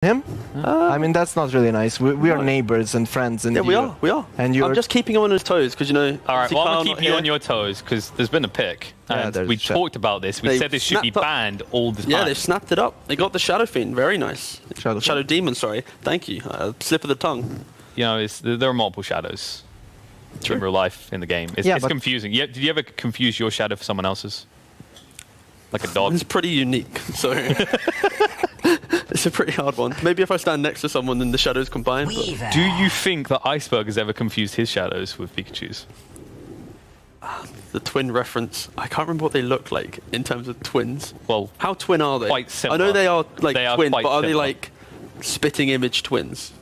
Him? I mean, that's not really nice. We are neighbors and friends. And yeah, we are. And I'm just keeping him on his toes because, you know... All right, well, I'm going to keep you on your toes because there's been a pick. And we talked about this. We said this should be banned all the time. Yeah, they've snapped it up. They got the Shadow Fiend. Very nice. Shadow Demon, sorry. Thank you. Slip of the tongue. You know, there are multiple shadows in real life in the game. It's confusing. Did you ever confuse your shadow for someone else's? Like a dog? It's pretty unique, so... It's a pretty hard one. Maybe if I stand next to someone, then the shadows combine. But... Do you think that Iceberg has ever confused his shadows with Pikachu's? The twin reference. I can't remember what they look like in terms of twins. Well, how twin are they? Quite similar. I know they are like twin, but are they similar. like spitting image twins?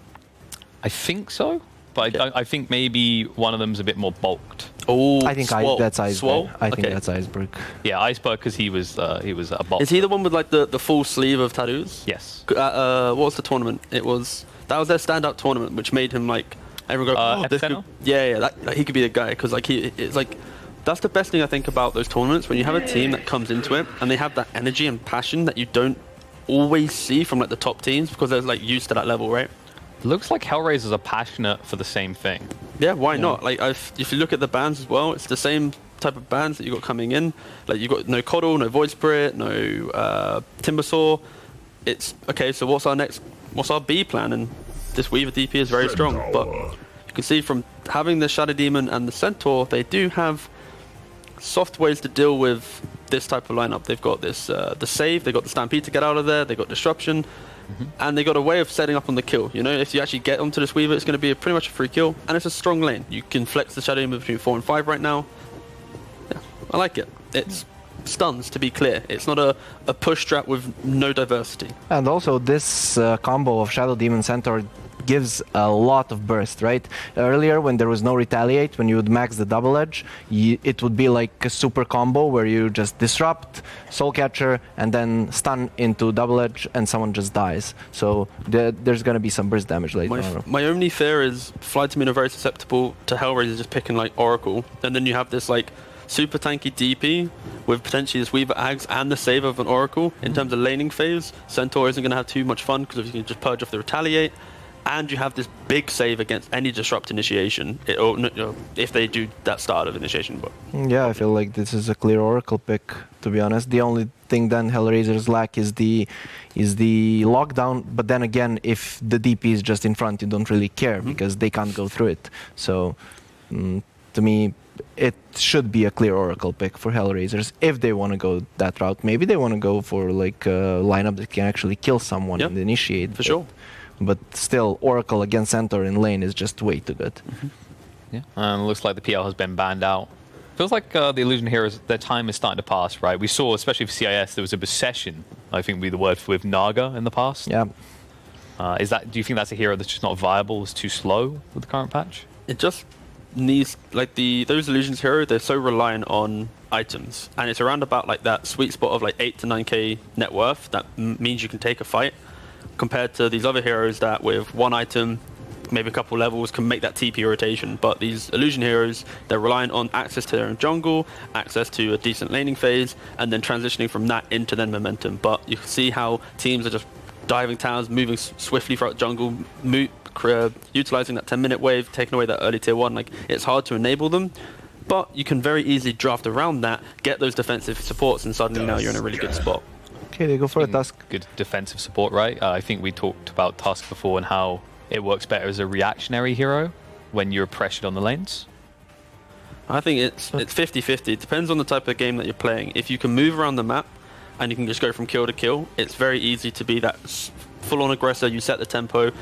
I think so, but okay. I think maybe one of them's a bit more bulked. Oh, I think that's Iceberg. I think that's Iceberg. Yeah, Iceberg because he was a bot. Is he the one with like the full sleeve of tattoos? Yes. What was the tournament? That was their standout tournament, which made him like everyone go, oh, this could, yeah, he could be the guy because like it's like that's the best thing I think about those tournaments when you have a team that comes into it and they have that energy and passion that you don't always see from like the top teams because they're like used to that level, right? Looks like HellRaisers are passionate for the same thing. Yeah, why not? Like, if you look at the bans as well, it's the same type of bans that you got coming in. Like, you got no Coddle, no Void Spirit, no Timbersaw. It's okay. So what's our B plan? And this Weaver DP is very strong. But you can see from having the Shadow Demon and the Centaur, they do have soft ways to deal with this type of lineup. They've got this the save. They got the Stampede to get out of there. They got disruption. And they got a way of setting up on the kill. You know, if you actually get onto this Weaver, it's going to be pretty much a free kill. And it's a strong lane. You can flex the Shadow Demon between 4 and 5 right now. Yeah, I like it. It's stuns, to be clear. It's not a push strat with no diversity. And also this combo of Shadow Demon Centaur gives a lot of burst, right? Earlier, when there was no retaliate, when you would max the double edge, it would be like a super combo where you just disrupt, soul catcher, and then stun into double edge, and someone just dies. So there's going to be some burst damage later on. My only fear is FlyToMoon are very susceptible to HellRaisers just picking like Oracle, and then you have this like super tanky DP with potentially this Weaver Ags and the save of an Oracle. In terms of laning phase, Centaur isn't going to have too much fun because if you can just purge off the retaliate. And you have this big save against any disrupt initiation, if they do that start of initiation. But yeah, I feel like this is a clear Oracle pick, to be honest. The only thing then HellRaisers lack is the lockdown. But then again, if the DP is just in front, you don't really care because they can't go through it. So to me, it should be a clear Oracle pick for HellRaisers if they want to go that route. Maybe they want to go for like a lineup that can actually kill someone and initiate. For sure. But still, Oracle against Centaur in lane is just way too good. Yeah, looks like the PL has been banned out. Feels like the Illusion Heroes, their time is starting to pass, right? We saw, especially for CIS, there was a obsession, I think would be the word, with Naga in the past. Yeah. Do you think that's a hero that's just not viable, it's too slow with the current patch? It just needs, like those Illusions Hero, they're so reliant on items. And it's around about like that sweet spot of like 8 to 9k net worth that means you can take a fight. Compared to these other heroes that with one item, maybe a couple levels, can make that TP rotation. But these Illusion heroes, they're reliant on access to their own jungle, access to a decent laning phase, and then transitioning from that into then momentum. But you can see how teams are just diving towers, moving swiftly throughout jungle, utilizing that 10-minute wave, taking away that early tier 1. Like, it's hard to enable them. But you can very easily draft around that, get those defensive supports, and suddenly now you're in a really good spot. Okay, they go for a Tusk. Good defensive support, right? I think we talked about Tusk before and how it works better as a reactionary hero when you're pressured on the lanes. I think it's 50-50. It depends on the type of game that you're playing. If you can move around the map and you can just go from kill to kill, it's very easy to be that full-on aggressor. You set the tempo,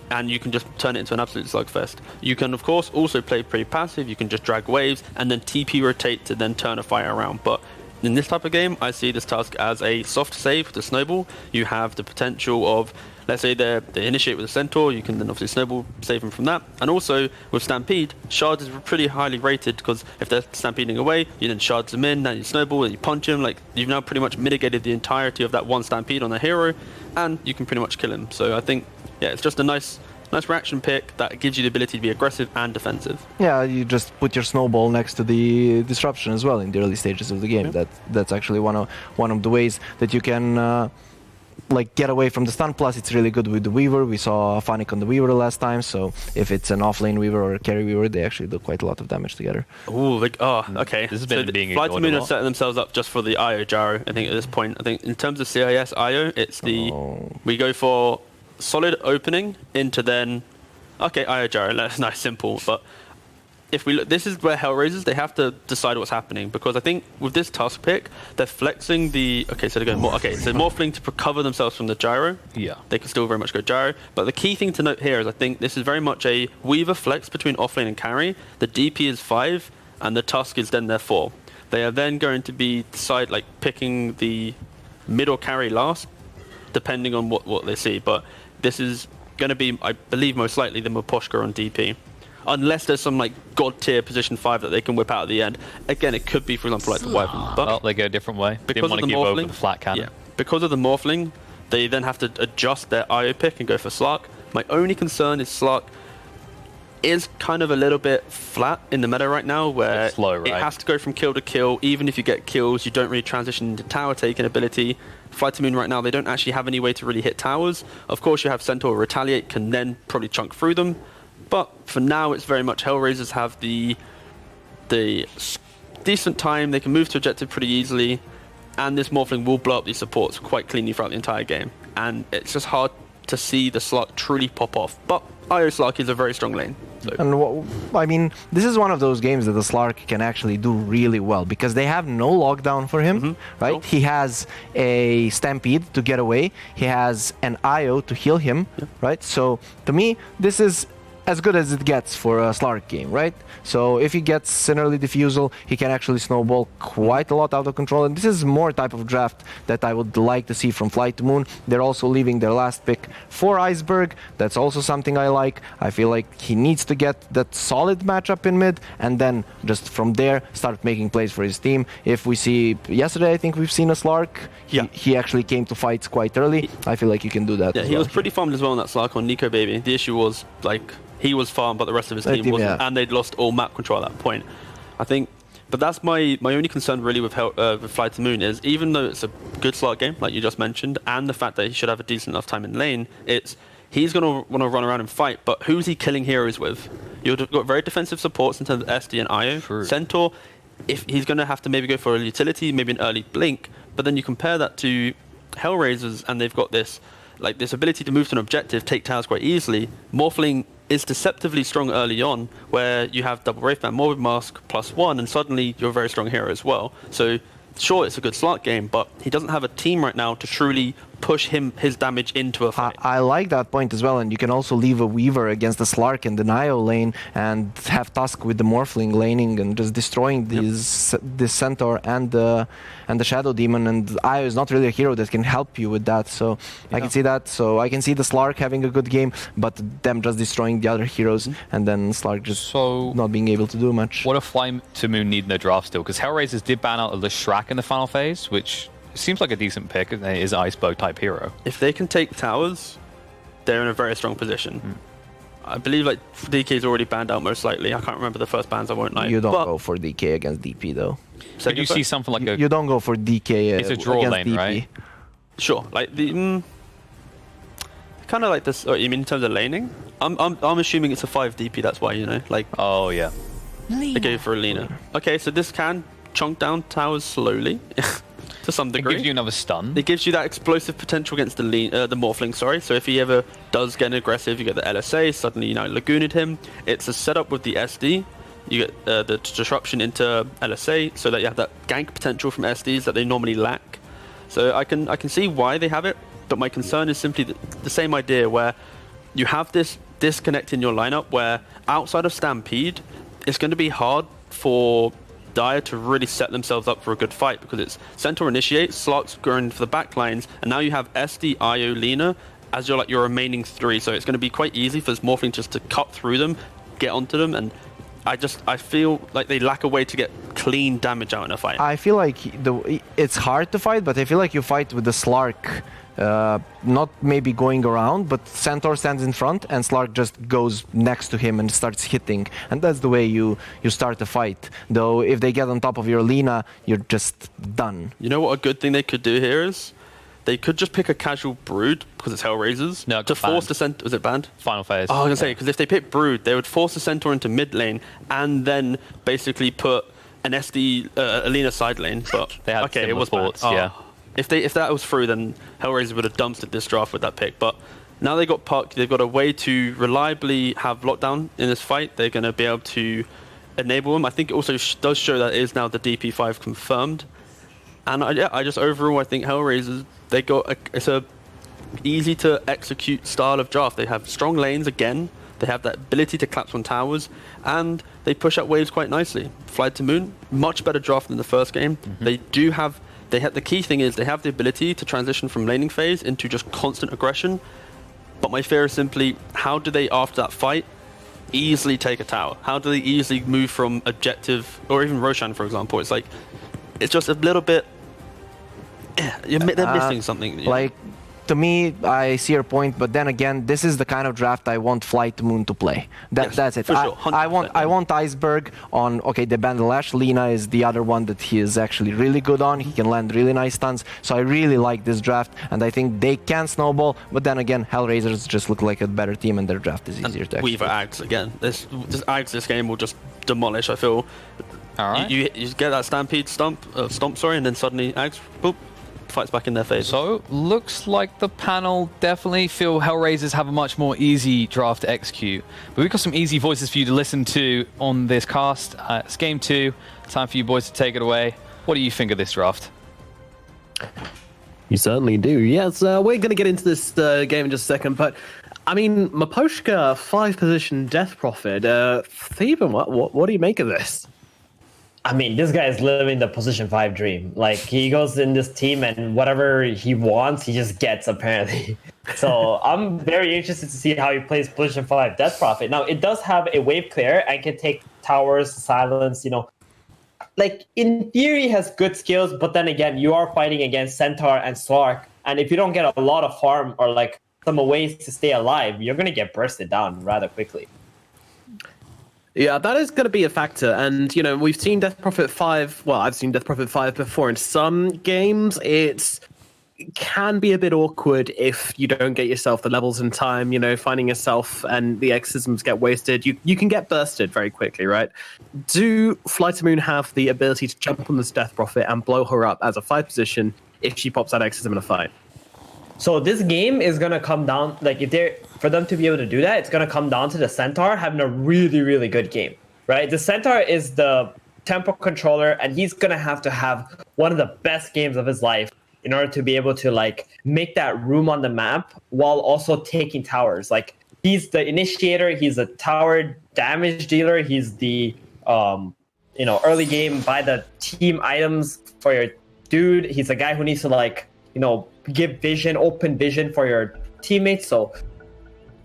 and you can just turn it into an absolute slugfest. You can, of course, also play pretty passive. You can just drag waves and then TP rotate to then turn a fight around. But in this type of game, I see this Tusk as a soft save to snowball. You have the potential of, let's say they initiate with a Centaur, you can then obviously snowball, save them from that. And also, with Stampede, shards is pretty highly rated because if they're stampeding away, you then shards them in, then you snowball, and you punch him. Like, you've now pretty much mitigated the entirety of that one Stampede on a hero, and you can pretty much kill him. So I think, yeah, it's just a nice reaction pick that gives you the ability to be aggressive and defensive. Yeah, you just put your snowball next to the disruption as well in the early stages of the game. Yeah. That's actually one of the ways that you can like get away from the stun. Plus, it's really good with the Weaver. We saw Phonic on the Weaver last time, so if it's an offlane Weaver or a carry Weaver, they actually do quite a lot of damage together. Ooh, okay. This has been being ignored a FlyToMoon are lot. setting themselves up just for the IO gyro. I think at this point, I think in terms of CIS IO, it's the we go for solid opening into then IO gyro. That's nice, simple, but. If we look, this is where HellRaisers, they have to decide what's happening, because I think with this task pick, they're flexing the so they're going so Morphling to cover themselves from the gyro. Yeah. They can still very much go gyro, but the key thing to note here is I think this is very much a Weaver flex between offlane and carry. The DP is 5 and the Tusk is then their 4. They are then going to be picking the mid or carry last, depending on what they see. But this is going to be, I believe, most likely them with Pushka on DP. Unless there's some god tier position 5 that they can whip out at the end. Again, it could be, for example, like the Wyvern. But Well, they go a different way. Didn't want to give over the flat cannon. Yeah, because of the Morphling, they then have to adjust their IO pick and go for Slark. My only concern is Slark is kind of a little bit flat in the meta right now, where It's slow, right? it has to go from kill to kill. Even if you get kills, you don't really transition into tower taking ability. FlyToMoon right now, they don't actually have any way to really hit towers. Of course, you have Centaur Retaliate, can then probably chunk through them. But for now, it's very much HellRaisers have the decent time. They can move to objective pretty easily, and this Morphling will blow up these supports quite cleanly throughout the entire game. And it's just hard to see the Slark truly pop off. But IO Slark is a very strong lane. So. And this is one of those games that the Slark can actually do really well, because they have no lockdown for him, right? No. He has a Stampede to get away. He has an IO to heal him, right? So to me, this is as good as it gets for a Slark game, right? So if he gets an early defusal, he can actually snowball quite a lot out of control. And this is more type of draft that I would like to see from FlyToMoon. They're also leaving their last pick for Iceberg. That's also something I like. I feel like he needs to get that solid matchup in mid, and then just from there start making plays for his team. If we see yesterday, I think we've seen a Slark. He actually came to fights quite early. I feel like you can do that. Yeah, he was pretty farmed as well on that Slark on Nico Baby. The issue was he was farmed, but the rest of his team wasn't, and they'd lost all map control at that point. I think, but that's my only concern really with FlyToMoon is, even though it's a good Slark game, like you just mentioned, and the fact that he should have a decent enough time in lane, he's going to want to run around and fight, but who's he killing heroes with? You've got very defensive supports in terms of SD and IO. True. Centaur, if he's going to have to maybe go for a utility, maybe an early blink, but then you compare that to HellRaisers, and they've got this ability to move to an objective, take towers quite easily. Morphling is deceptively strong early on, where you have double Wraithband, Morbid Mask +1, and suddenly you're a very strong hero as well. So sure, it's a good Slark game, but he doesn't have a team right now to truly push his damage into a fight. I like that point as well, and you can also leave a Weaver against the Slark in the Nio lane and have Tusk with the Morphling laning and just destroying this Centaur and the Shadow Demon, and Io is not really a hero that can help you with that, so I can see that. So I can see the Slark having a good game, but them just destroying the other heroes, and then Slark just not being able to do much. What if FlyToMoon need in their draft still? Because HellRaisers did ban out the Shrek in the final phase, which seems like a decent pick. It is an Iceberg type hero. If they can take towers, they're in a very strong position. I believe DK is already banned out most likely. I can't remember the first bans, I won't know. You don't go for DK against DP though. Could you see something like You don't go for DK it's a draw against lane, DP. right? Sure, kind of like this. Oh, you mean in terms of laning? I'm assuming it's a 5 DP. That's why, Oh yeah. they go for a Lina. Okay, so this can chunk down towers slowly to some It degree. gives you another stun. It gives you that explosive potential against the Morphling, sorry. So if he ever does get aggressive, you get the LSA, suddenly, Lagooned him. It's a setup with the SD. You get the disruption into LSA, so that you have that gank potential from SDs that they normally lack. So I can see why they have it, but my concern is simply the same idea, where you have this disconnect in your lineup, where outside of Stampede, it's going to be hard for Dire to really set themselves up for a good fight, because it's Centaur initiate, Slark's going for the backlines, and now you have SD, IO, Lina as your remaining 3. So it's going to be quite easy for this Morphling just to cut through them, get onto them, and I feel like they lack a way to get clean damage out in a fight. I feel like it's hard to fight, but I feel like you fight with the Slark. Not maybe going around, but Centaur stands in front and Slark just goes next to him and starts hitting, and that's the way you start a fight. Though if they get on top of your Lina, you're just done. You know what a good thing they could do here is? they could just pick a casual Brood because it's HellRaisers No, to force banned. the centaur. Was it banned? Final phase. Oh, I was gonna say because if they pick Brood, they would force the centaur into mid lane and then basically put an SD Alina side lane. But They had okay, it similar was banned. ports, yeah. If that was through, then HellRaisers would have dumpstered this draft with that pick. But now they got Puck, they've got a way to reliably have lockdown in this fight. They're going to be able to enable them. I think it also does show that it is now the DP5 confirmed. And I just overall, I think HellRaisers, they got it's a easy to execute style of draft. They have strong lanes again. They have that ability to collapse on towers, and they push out waves quite nicely. FlyToMoon, much better draft than the first game. They do have. The key thing is they have the ability to transition from laning phase into just constant aggression. But my fear is simply, how do they, after that fight, easily take a tower? How do they easily move from objective, or even Roshan, for example? It's like, it's just a little bit. They're missing something. You know? Like, to me, I see your point, but then again, this is the kind of draft I want FlyToMoon to play. Yes, That's it. for sure, I want Iceberg on. Okay, the Band Lash. Lina is the other one that he is actually really good on. He can land really nice stuns. So I really like this draft, and I think they can snowball. But then again, HellRaisers just look like a better team, and their draft is easier to execute. Weaver Ags again. This Ags this game will just demolish. I feel. All right. You get that Stampede stomp, and then suddenly Ags, boop, fights back in their face. So, looks like the panel definitely feel HellRaisers have a much more easy draft to execute. But we've got some easy voices for you to listen to on this cast. It's game 2. Time for you boys to take it away. What do you think of this draft? You certainly do. Yes, we're going to get into this game in just a second, but I mean, Maposhka 5-position Death Prophet. Theben, what do you make of this? I mean, this guy is living the position 5 dream. Like, he goes in this team and whatever he wants, he just gets, apparently. So I'm very interested to see how he plays position 5 Death Prophet. Now, it does have a wave clear and can take towers, silence, you know. Like, in theory, has good skills, but then again, you are fighting against Centaur and Slark. And if you don't get a lot of farm or, like, some ways to stay alive, you're going to get bursted down rather quickly. Yeah, that is going to be a factor. And, you know, we've seen Death Prophet 5. Well, I've seen Death Prophet 5 before. In some games, it can be a bit awkward if you don't get yourself the levels in time, you know, finding yourself and the exorcisms get wasted. You can get bursted very quickly, right? Do FlyToMoon have the ability to jump on this Death Prophet and blow her up as a 5 position if she pops that exorcism in a fight? So this game is going to come down, like, for them to be able to do that, it's going to come down to the Centaur having a really, really good game, right? The Centaur is the tempo controller, and he's going to have one of the best games of his life in order to be able to, like, make that room on the map while also taking towers. Like, he's the initiator, he's a tower damage dealer, he's the, early game buy the team items for your dude. He's a guy who needs to, like, give vision, open vision for your teammates. So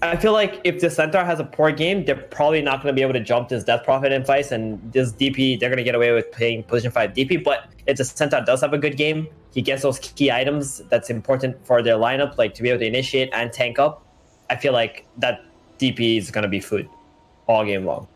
I feel like if the Centaur has a poor game, they're probably not going to be able to jump this Death Prophet in fights, and this DP, they're going to get away with playing position 5 DP. But if the Centaur does have a good game, he gets those key items that's important for their lineup, like to be able to initiate and tank up. I feel like that DP is going to be food all game long.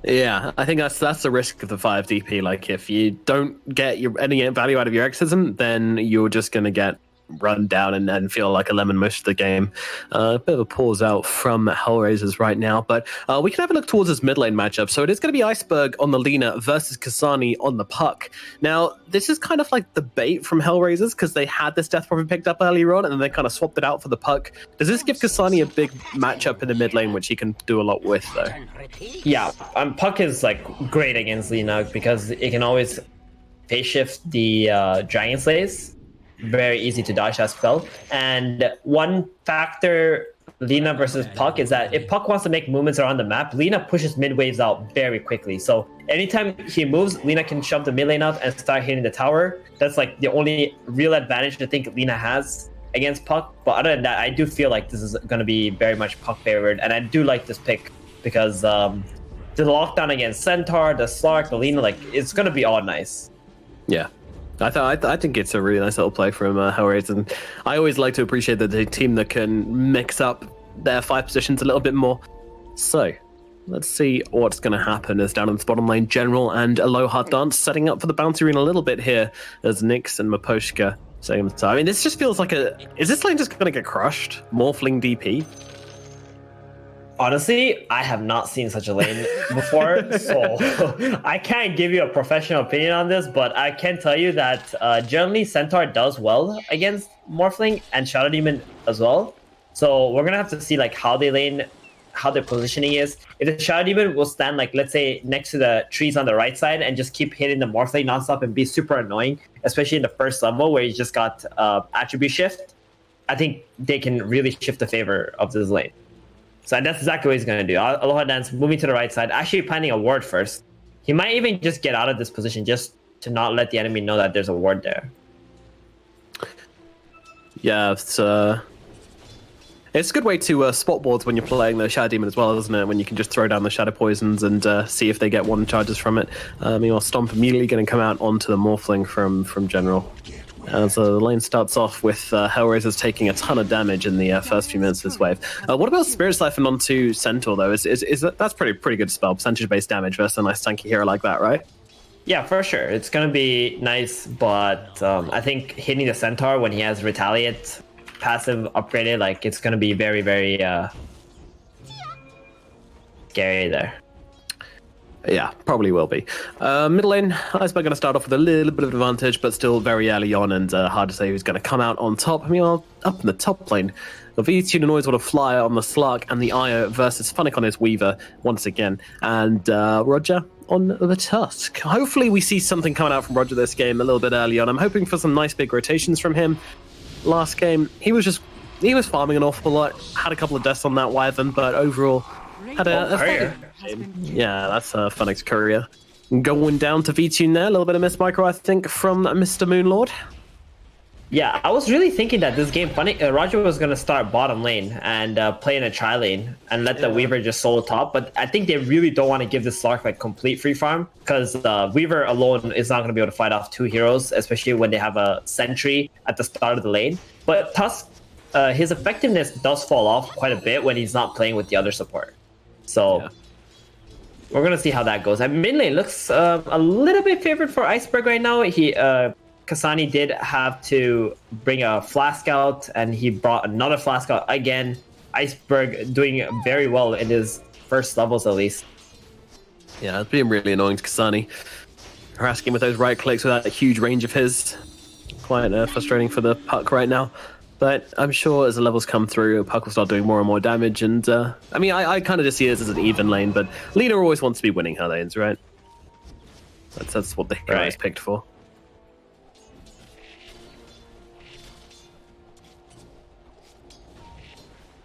Yeah, I think that's the risk of the 5 DP. Like, if you don't get any value out of your exorcism, then you're just going to get run down and feel like a lemon most of the game. A bit of a pause out from HellRaisers right now, but we can have a look towards this mid lane matchup. So it is going to be Iceberg on the Lina versus Kasani on the Puck. Now, this is kind of like the bait from HellRaisers because they had this Death Prophet picked up earlier on and then they kind of swapped it out for the Puck. Does this give Kasani a big matchup in the mid lane, which he can do a lot with, though? Yeah, Puck is, like, great against Lina because it can always phase shift the Dragon Slays. Very easy to dodge that spell. And one factor Lina versus Puck is that if Puck wants to make movements around the map, Lina pushes mid waves out very quickly. So anytime he moves, Lina can jump the mid lane up and start hitting the tower. That's like the only real advantage I think Lina has against Puck. But other than that, I do feel like this is going to be very much Puck favored. And I do like this pick because the lockdown against Centaur, the Slark, the Lina, like, it's going to be all nice. Yeah. I think it's a really nice little play from HellRaisers, and I always like to appreciate that the team that can mix up their 5 positions a little bit more. So, let's see what's going to happen as down in the bottom lane, General and Aloha Dance setting up for the bounty rune a little bit here as Nyx and Maposhka Same time. I mean, this just feels like is this lane just going to get crushed? Morphling DP? Honestly, I have not seen such a lane before, so I can't give you a professional opinion on this, but I can tell you that generally Centaur does well against Morphling and Shadow Demon as well. So we're gonna have to see like how they lane, how their positioning is. If the Shadow Demon will stand like, let's say, next to the trees on the right side and just keep hitting the Morphling nonstop and be super annoying, especially in the first level where he's just got attribute shift, I think they can really shift the favor of this lane. So that's exactly what he's going to do. Aloha Dance moving to the right side, actually planting a ward first. He might even just get out of this position just to not let the enemy know that there's a ward there. Yeah, it's a good way to spot wards when you're playing the Shadow Demon as well, isn't it? When you can just throw down the Shadow Poisons and see if they get one charges from it. Meanwhile, Stomp immediately going to come out onto the Morphling from General. So the lane starts off with HellRaisers taking a ton of damage in the first few minutes of this wave. What about Spirit Siphon onto Centaur, though? Is that's pretty good spell, percentage-based damage versus a nice tanky hero like that, right? Yeah, for sure. It's going to be nice, but I think hitting the Centaur when he has Retaliate passive upgraded, like it's going to be very, very scary there. Yeah, probably will be. Middle lane, Iceberg going to start off with a little bit of advantage, but still very early on and hard to say who's going to come out on top. I mean, up in the top lane, the V2 always want to fly on the Slark and the Io versus Funnick on his Weaver once again, and Roger on the Tusk. Hopefully we see something coming out from Roger this game a little bit early on. I'm hoping for some nice big rotations from him. Last game, he was farming an awful lot, had a couple of deaths on that Wyvern, but overall had a Courier. yeah, that's Funnick's Courier. Going down to V2 there, a little bit of miss micro, I think, from Mr. Moonlord. Yeah, I was really thinking that this game, Roger was going to start bottom lane and play in a tri lane and let the Weaver just solo top. But I think they really don't want to give this Slark like complete free farm because Weaver alone is not going to be able to fight off two heroes, especially when they have a sentry at the start of the lane. But Tusk, his effectiveness does fall off quite a bit when he's not playing with the other support. So we're going to see how that goes. And mid lane looks a little bit favored for Iceberg right now. Kasani did have to bring a flask out, and he brought another flask out again. Iceberg doing very well in his first levels, at least. Yeah, it's being really annoying to Kasani. Harassing him with those right clicks without a huge range of his. Quite frustrating for the Puck right now. But I'm sure as the levels come through, Puck will start doing more and more damage. And I mean, I kind of just see this as an even lane, but Lina always wants to be winning her lanes, right? That's what the hero is picked for.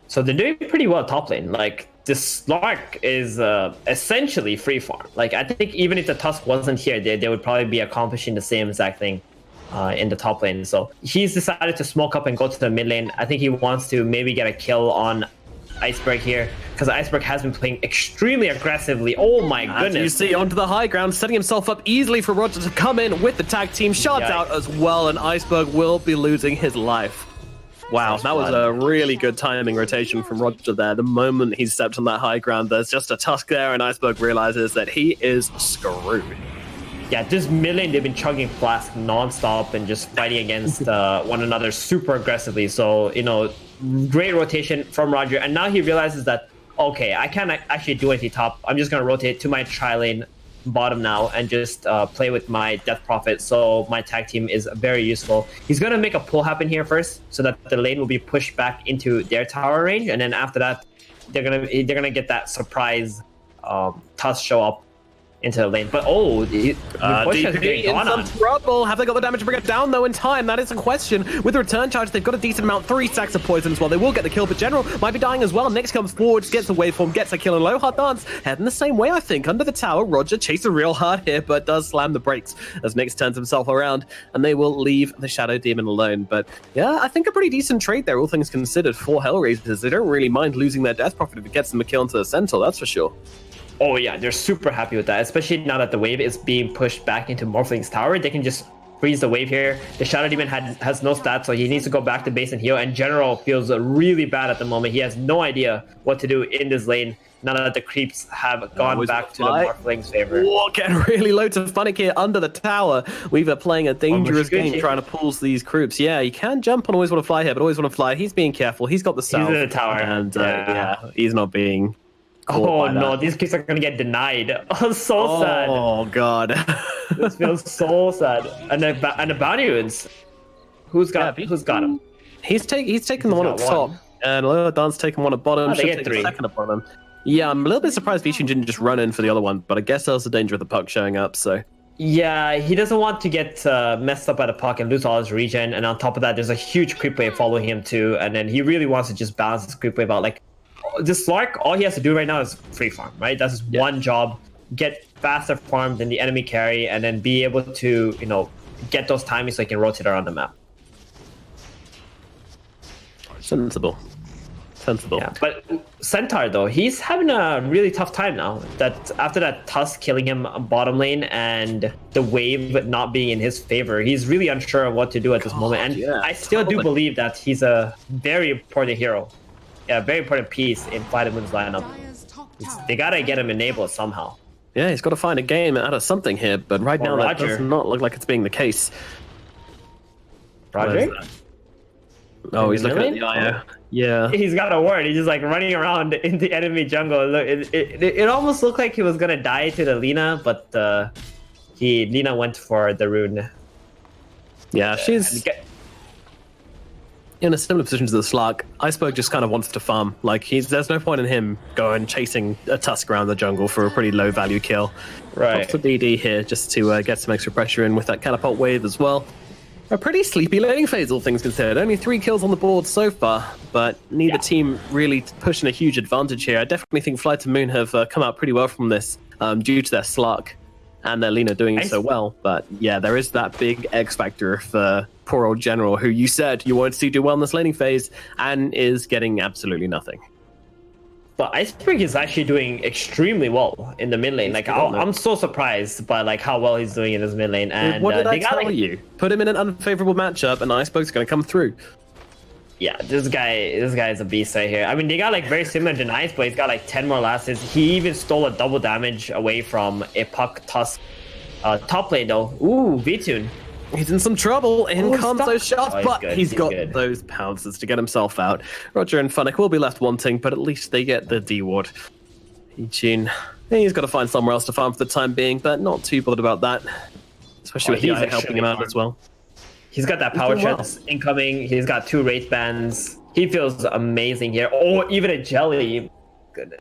So they're doing pretty well top lane. Like, this Slark is essentially free farm. Like, I think even if the Tusk wasn't here, they would probably be accomplishing the same exact thing in the top lane. So he's decided to smoke up and go to the mid lane. I think he wants to maybe get a kill on Iceberg here, because Iceberg has been playing extremely aggressively. Oh my goodness. You see, onto the high ground, setting himself up easily for Roger to come in with the tag team. Shards out as well, and Iceberg will be losing his life. Wow, that was a really good timing rotation from Roger there. The moment he stepped on that high ground, there's just a Tusk there, and Iceberg realizes that he is screwed. Yeah, this mid lane, they've been chugging Flask non-stop and just fighting against one another super aggressively. So, you know, great rotation from Roger. And now he realizes that, okay, I can't actually do anything top. I'm just going to rotate to my tri-lane bottom now and just play with my Death Prophet. So my tag team is very useful. He's going to make a pull happen here first so that the lane will be pushed back into their tower range. And then after that, they're gonna get that surprise Tusk show up into the lane. But DP in some trouble. Have they got the damage to bring it down though in time? That is a question. With the return charge, they've got a decent amount, 3 stacks of poison as well. They will get the kill, but General might be dying as well. Next comes forward, gets the waveform, gets a kill, and Aloha Dance heading the same way, I think. Under the tower, Roger chases real hard here, but does slam the brakes as Nyx turns himself around, and they will leave the Shadow Demon alone. But yeah, I think a pretty decent trade there, all things considered, for HellRaisers. They don't really mind losing their Death Prophet if it gets them a kill into the Centaur, that's for sure. Oh yeah, they're super happy with that, especially now that the wave is being pushed back into Morphling's tower. They can just freeze the wave here. The Shadow Demon has no stats, so he needs to go back to base and heal. And General feels really bad at the moment. He has no idea what to do in this lane. Now that the creeps have gone back to the Morphling's favor. Oh, getting really low to Funnick here under the tower. Weaver playing a dangerous game trying to pulse these creeps. Yeah, he can jump on Always Want to Fly here, but Always Want to Fly. He's being careful. He's got the stealth. He's in the tower. And yeah, he's not being... Oh no, these creeps are gonna get denied. Oh, so sad. Oh god. This feels so sad. And the bounty runes. Who's got him? He's taken the one at the top. And Dan's taken one at bottom. They get 3. Second at bottom. Yeah, I'm a little bit surprised Vichun didn't just run in for the other one, but I guess there's the danger of the puck showing up, so... Yeah, he doesn't want to get messed up by the puck and lose all his regen, and on top of that, there's a huge creep wave following him too, and then he really wants to just balance his creep wave out. Like, this Slark, all he has to do right now is free farm, right? That's his one job. Get faster farm than the enemy carry, and then be able to, you know, get those timings so he can rotate around the map. Sensible. Yeah, but Centaur though, he's having a really tough time now. That after that Tusk killing him bottom lane and the wave not being in his favor, he's really unsure of what to do at this moment. And I still do believe that he's a very important hero, a very important piece in FlyToMoon's lineup. They gotta get him enabled somehow. Yeah, he's got to find a game out of something here, but right now that does not look like it's being the case. Roger? Oh, he's looking at the IO. Yeah. He's got a ward. He's just like running around in the enemy jungle. Look, it almost looked like he was gonna die to the Lina, but Lina went for the rune. Yeah, she's in a similar position to the Slark. Iceberg just kind of wants to farm. Like there's no point in him going chasing a Tusk around the jungle for a pretty low value kill. Right. Pops the DD here just to get some extra pressure in with that catapult wave as well. A pretty sleepy laning phase, all things considered. Only 3 kills on the board so far, but neither team really pushing a huge advantage here. I definitely think FlyToMoon have come out pretty well from this due to their Slark and their Lina doing so well. But yeah, there is that big X factor for poor old General, who you said you wanted to see do well in this laning phase and is getting absolutely nothing. But Iceberg is actually doing extremely well in the mid lane. Like I'm so surprised by like how well he's doing in his mid lane. And what did I tell you? Put him in an unfavorable matchup, and Iceberg's going to come through. Yeah, this guy is a beast right here. I mean, they got like very similar to Nice, but he's got like 10 more lasts. He even stole a double damage away from a Puck Tusk. Top lane though. Ooh, Vitun. He's in some trouble. In comes those shots, but he's got good. those pounces to get himself out. Roger and Funnick will be left wanting, but at least they get the D ward. He's got to find somewhere else to farm for the time being, but not too bothered about that. Especially with the eye helping him out as well. He's got that power chance incoming. He's got 2 wraith bands. He feels amazing here. Oh, even a jelly. Goodness.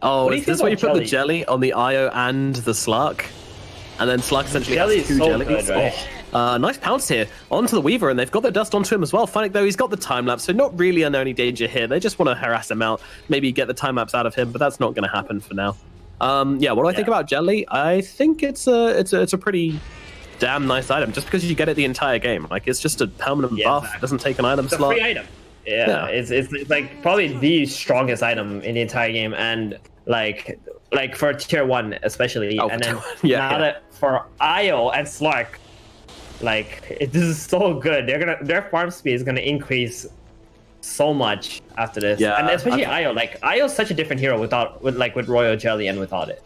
Oh, is this where you put the jelly on the IO and the Slark? And then Slark essentially has 2 jellies. Good, right? Nice pounce here onto the Weaver, and they've got their dust onto him as well. Funnick, though, he's got the time-lapse, so not really under any danger here. They just want to harass him out, maybe get the time-lapse out of him, but that's not going to happen for now. Yeah, what do I think about Jelly? I think it's a pretty damn nice item, just because you get it the entire game. Like, it's just a permanent buff. Exactly. It doesn't take an item slot. It's a free item. Yeah. It's like probably the strongest item in the entire game, and like for tier 1 especially. And then now that for IO and Slark, this is so good. Their farm speed is gonna increase so much after this. Yeah, and especially IO. Like IO's such a different hero with Royal Jelly and without it.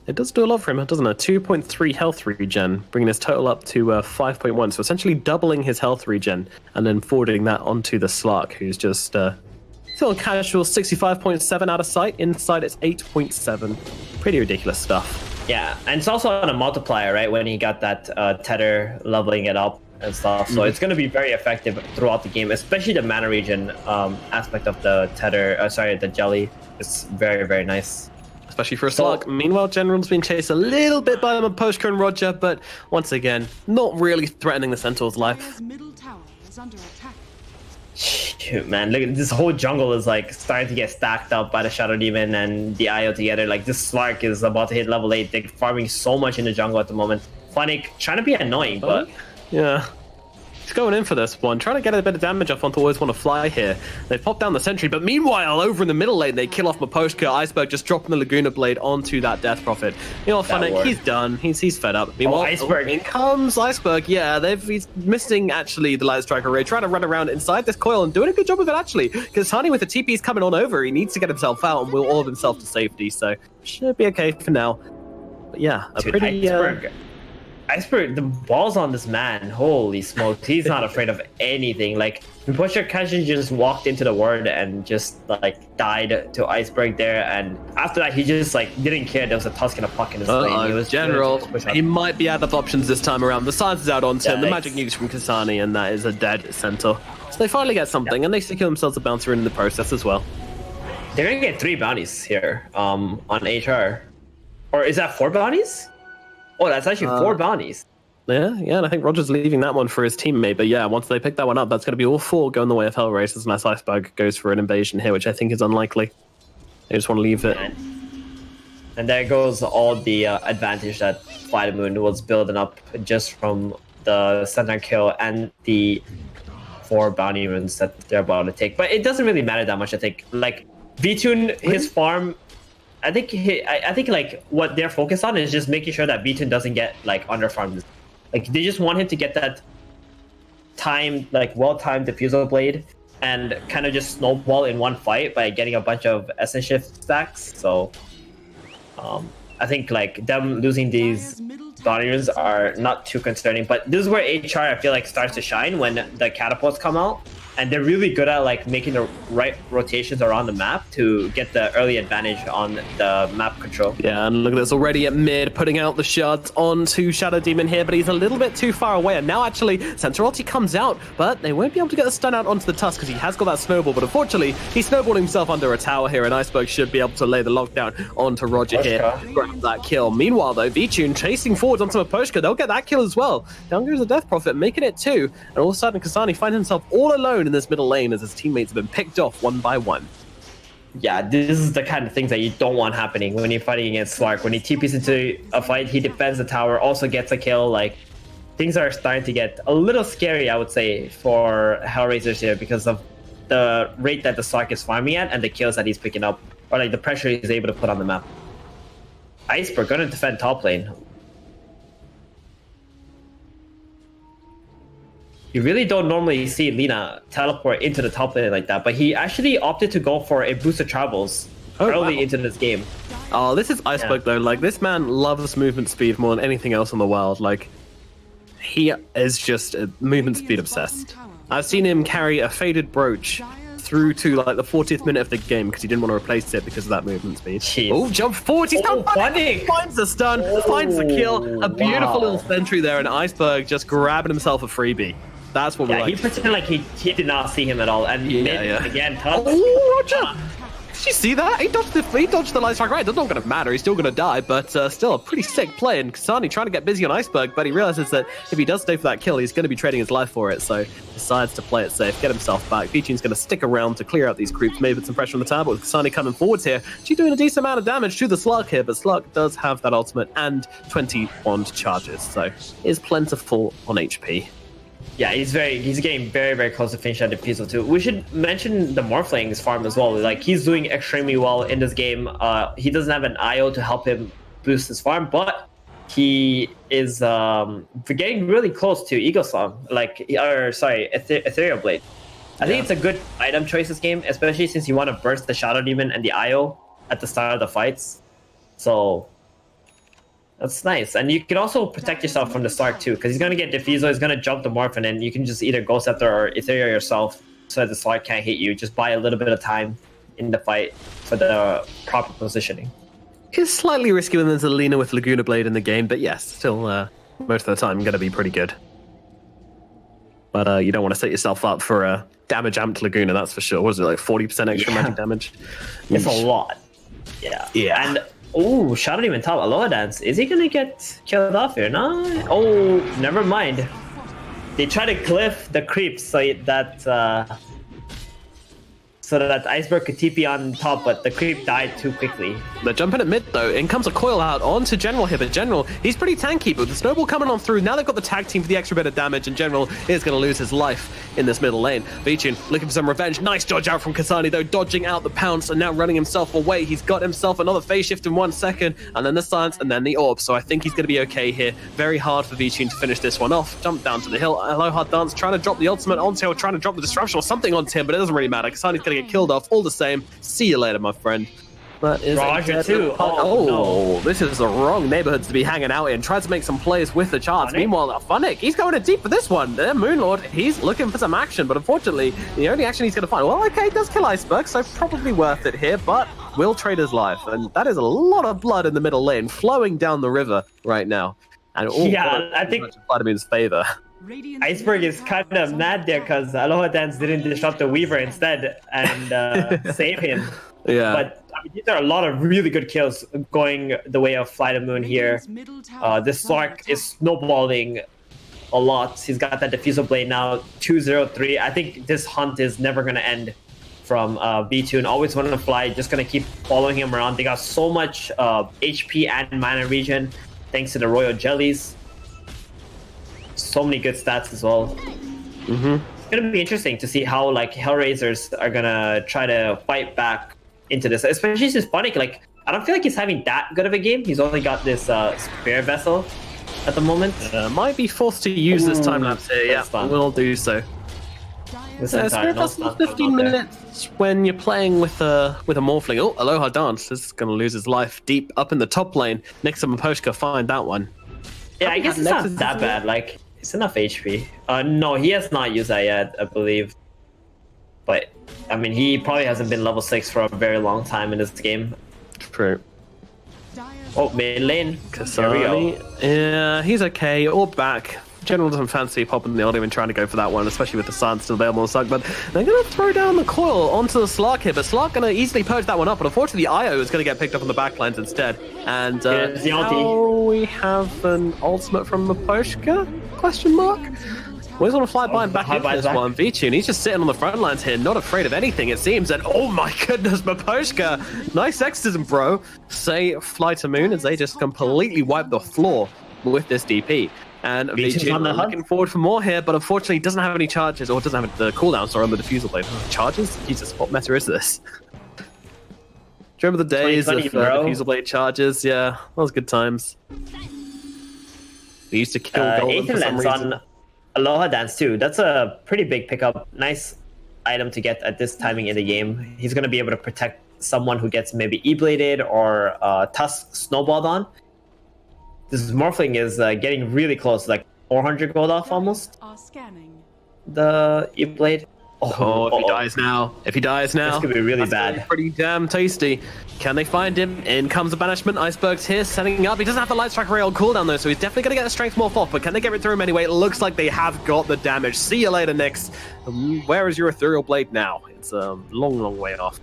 It does do a lot for him, doesn't it? 2.3 health regen, bringing his total up to 5.1. So essentially doubling his health regen, and then forwarding that onto the Slark, who's just still casual 65.7 out of sight. Inside it's 8.7. Pretty ridiculous stuff. Yeah, and it's also on a multiplier, right? When he got that tether leveling it up and stuff. So it's going to be very effective throughout the game, especially the mana regen aspect of the tether. The jelly is very, very nice. Especially for a Slark. Meanwhile, General's been chased a little bit by them on Pushka and Roger, but once again, not really threatening the Centaur's life. Middle tower is under attack. Shoot, man, look, this whole jungle is like starting to get stacked up by the Shadow Demon and the IO together. Like this Slark is about to hit level 8. They're farming so much in the jungle at the moment. Funnick trying to be annoying, but yeah. He's going in for this one, trying to get a bit of damage off onto Always Wanna Fly here. They've popped down the sentry, but meanwhile, over in the middle lane, they kill off Pushka. Iceberg just dropping the Laguna Blade onto that Death Prophet. You know, Fnatic, he's done. He's fed up. Meanwhile, Iceberg. In comes Iceberg. Yeah, he's missing actually the Light Striker Ray, trying to run around inside this coil and doing a good job of it actually. Because Tani with the TP's coming on over, he needs to get himself out and will all of himself to safety. So should be okay for now. But yeah, a Dude, pretty. Iceberg, the balls on this man. Holy smokes, he's not afraid of anything. Like, Pusher casually just walked into the ward and just like died to Iceberg there. And after that, he just like didn't care. There was a Tusk and a puck in his lane. He was General. He might be out of options this time around. The science is out onto him. The Yikes. magic nukes from Kasani, and that is a dead center. So they finally get something, and they secure themselves a bouncer in the process as well. They're gonna get 3 bounties here on HR. Or is that 4 bounties? Oh, that's actually 4 bounties. Yeah, and I think Roger's leaving that one for his teammate. But yeah, once they pick that one up, that's going to be all 4 going the way of HellRaisers, unless Iceberg goes for an invasion here, which I think is unlikely. They just want to leave it. And there goes all the advantage that FlyToMoon was building up just from the center kill and the 4 bounty runes that they're about to take. But it doesn't really matter that much, I think. Like, VTune, his farm... I think like what they're focused on is just making sure that VTune doesn't get like underfarmed. Like they just want him to get that timed, like well-timed diffusal blade and kind of just snowball in one fight by getting a bunch of essence shift stacks. So I think like them losing these bounty runes are not too concerning. But this is where HR I feel like starts to shine when the catapults come out. And they're really good at like making the right rotations around the map to get the early advantage on the map control. Yeah, and look at this already at mid, putting out the shards onto Shadow Demon here, but he's a little bit too far away. And now actually, Sensoralty comes out, but they won't be able to get the stun out onto the Tusk because he has got that snowball. But unfortunately, he snowballed himself under a tower here, and Iceberg should be able to lay the lockdown onto Roger here, grab that kill. Meanwhile, though, VTune chasing forwards onto Pushka. They'll get that kill as well. Down goes the Death Prophet, making it 2. And all of a sudden, Kasani finds himself all alone in this middle lane as his teammates have been picked off one by one. Yeah, this is the kind of things that you don't want happening when you're fighting against Slark. When he TPs into a fight, he defends the tower, also gets a kill. Like, things are starting to get a little scary, I would say, for HellRaisers here because of the rate that the Slark is farming at and the kills that he's picking up, or like the pressure he's able to put on the map. Iceberg gonna defend top lane. You really don't normally see Lina teleport into the top lane like that, but he actually opted to go for a boost of travels early into this game. Oh, this is Iceberg though. Like, this man loves movement speed more than anything else in the world. Like, he is just movement speed obsessed. I've seen him carry a faded brooch through to like the 40th minute of the game because he didn't want to replace it because of that movement speed. Jeez. Oh, jump forward! He's done funny. Finds the stun, finds the kill. A beautiful little sentry there, and Iceberg just grabbing himself a freebie. That's what we like. He pretended like he did not see him at all, and again, oh, Roger! Did you see that? He dodged the light strike right. That's not going to matter. He's still going to die, but still a pretty sick play. And Kasani trying to get busy on Iceberg, but he realizes that if he does stay for that kill, he's going to be trading his life for it. So decides to play it safe, get himself back. VTune's going to stick around to clear out these creeps, maybe put some pressure on the tower. But with Kasani coming forwards here, she's doing a decent amount of damage to the Slug here, but Slug does have that ultimate and 20 wand charges, so is plentiful on HP. Yeah, he's getting very, very close to finish that defusal too. We should mention the Morphling's farm as well. Like, he's doing extremely well in this game. He doesn't have an IO to help him boost his farm, but he is getting really close to Eagle Slam, Ethereal Blade. I think it's a good item choice this game, especially since you want to burst the Shadow Demon and the IO at the start of the fights. So that's nice. And you can also protect yourself from the Slark too, because he's going to get Diffusal, he's going to jump the Morph, and then you can just either Ghost Scepter or Ethereal yourself so that the Slark can't hit you. Just buy a little bit of time in the fight for the proper positioning. It's slightly risky when there's a Lina with Laguna Blade in the game, but yes, still most of the time going to be pretty good. But you don't want to set yourself up for a damage amped Laguna, that's for sure. What is it, like 40% extra magic damage? It's a lot. Yeah. And oh, Shadow Demon top, Aloha Dance. Is he gonna get killed off here? No. Oh, never mind. They try to glyph the creeps so that so that Iceberg could TP on top, but the creep died too quickly. They're jumping at mid though. In comes a coil out onto General here, but General, he's pretty tanky, but the snowball coming on through. Now they've got the tag team for the extra bit of damage, and General is going to lose his life in this middle lane. VP looking for some revenge. Nice dodge out from Kasani though, dodging out the pounce and now running himself away. He's got himself another phase shift in 1 second, and then the silence, and then the orb. So I think he's going to be okay here. Very hard for VP to finish this one off. Jump down to the hill. Aloha Dance trying to drop the ultimate onto him, trying to drop the disruption or something onto him, but it doesn't really matter. Kasani's going to get killed off all the same. See you later, my friend. That is Roger too. Oh, this is the wrong neighborhood to be hanging out in. Tries to make some plays with the charts. Meanwhile, Funnick, he's going in deep for this one. There, Moonlord, he's looking for some action, but unfortunately, the only action he's going to find, well, okay, does kill Iceberg, so probably worth it here, but will trade his life. And that is a lot of blood in the middle lane, flowing down the river right now. And yeah, I think Vladimir's favor. Iceberg is kind of mad there because Aloha Dance didn't disrupt the Weaver instead and save him. Yeah. But I mean, these are a lot of really good kills going the way of FlyToMoon here. This Slark is snowballing a lot. He's got that Diffusal Blade now, 2-0-3. I think this hunt is never going to end from V2 and always want to fly. Just going to keep following him around. They got so much HP and mana regen thanks to the Royal Jellies. So many good stats as well. It's going to be interesting to see how like HellRaisers are going to try to fight back into this, especially since Funnick, like, I don't feel like he's having that good of a game. He's only got this Spear Vessel at the moment. Might be forced to use this time lapse here. Yeah, we'll do so. Spear Vessel 15 minutes when you're playing with a Morphling. Oh, Aloha Dance is going to lose his life deep up in the top lane. Next to Pushka, find that one. Yeah, I guess it's not that bad. Like, it's enough HP. No, he has not used that yet, I believe. But, I mean, he probably hasn't been level 6 for a very long time in this game. True. Oh, mid lane. Kasani. Yeah, he's okay. Or back. General doesn't fancy popping the Olim and trying to go for that one, especially with the Sun still available on Sug, but they're going to throw down the coil onto the Slark here, but Slark going to easily purge that one up, but unfortunately the IO is going to get picked up on the backlines instead. And now we have an ultimate from the Pushka? Question mark? We just want to fly by and back into this one. V-Tune, he's just sitting on the front lines here, not afraid of anything, it seems. And oh my goodness, Pushka! Nice exorcism, bro. Say FlyToMoon as they just completely wipe the floor with this DP. And V-Tune looking forward for more here, but unfortunately he doesn't have any charges, or doesn't have the cooldown, sorry, on the Diffusal Blade. Charges? Jesus, what meta is this? Do you remember the days of Diffusal Blade charges? Yeah, those good times. We used to kill Golden for some reason. Aloha Dance too. That's a pretty big pickup. Nice item to get at this timing in the game. He's going to be able to protect someone who gets maybe E-bladed or Tusk snowballed on. This Morphling is getting really close, like 400 gold off almost. The E-blade. Oh, if he dies now. If he dies now. This could be really bad. Pretty damn tasty. Can they find him? In comes the banishment. Iceberg's here, setting up. He doesn't have the light strike array on cooldown though, so he's definitely going to get the strength morph off, but can they get it through him anyway? It looks like they have got the damage. See you later, Nyx. Where is your ethereal blade now? It's a long, long way off.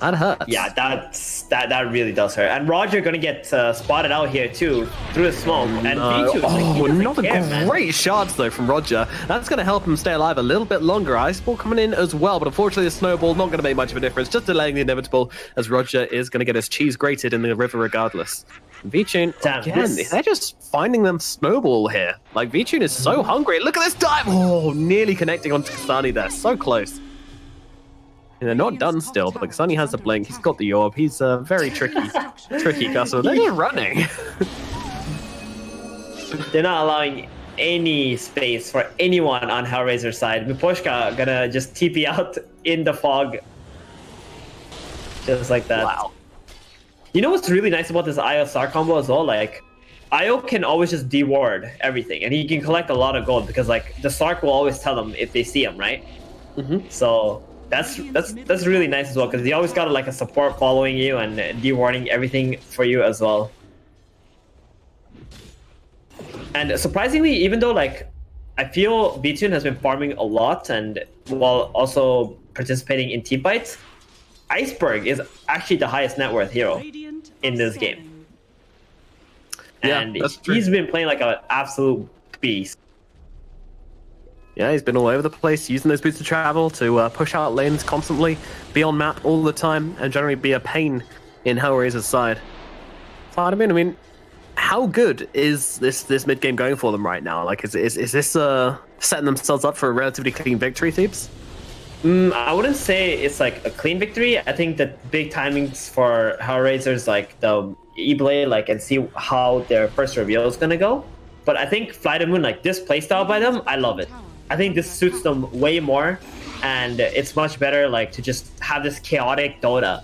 That hurts. Yeah, that really does hurt. And Roger gonna get spotted out here too through the smoke. And another great shots though from Roger. That's gonna help him stay alive a little bit longer. Iceball coming in as well, but unfortunately the snowball not gonna make much of a difference. Just delaying the inevitable as Roger is gonna get his cheese grated in the river regardless. V-Tune, again, they're just finding them snowball here. Like V-Tune is so hungry. Look at this dive! Oh, nearly connecting onto Kasani there. So close. They're not done still, but Kasani has the blink. He's got the orb. He's a very tricky customer. They're just running. They're not allowing any space for anyone on HellRaiser's side. Pushka gonna just TP out in the fog. Just like that. Wow. You know what's really nice about this IO Star combo as well? Like, IO can always just deward everything, and he can collect a lot of gold because like the Sark will always tell them if they see him, right? So that's really nice as well because he always got like a support following you and dewarding everything for you as well. And surprisingly, even though like I feel V-Tune has been farming a lot and while also participating in team fights, Iceberg is actually the highest net worth hero in this game. And he's been playing like an absolute beast. Yeah, he's been all over the place, using those boots to travel, to push out lanes constantly, be on map all the time, and generally be a pain in HellRaisers' side. FlyToMoon, I mean, how good is this mid game going for them right now? Like, is this setting themselves up for a relatively clean victory, Thebes? I wouldn't say it's like a clean victory. I think that big timings for HellRaisers, like the E-Blade, like, and see how their first reveal is gonna go. But I think FlyToMoon, like this playstyle by them, I love it. I think this suits them way more, and it's much better like to just have this chaotic Dota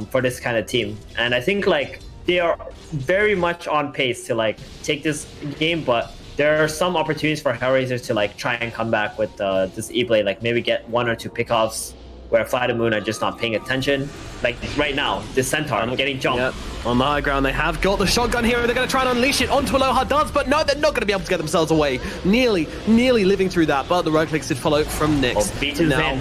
for this kind of team. And I think like they are very much on pace to like take this game, but there are some opportunities for HellRaisers to like try and come back with this E-Blade, like maybe get 1 or 2 pickoffs where FlyToMoon are just not paying attention. Like right now, this Centaur getting jumped. Yep. On the high ground, they have got the shotgun here. They're going to try and unleash it onto Aloha Dance, but no, they're not going to be able to get themselves away. Nearly living through that, but the right clicks did follow from Nyx.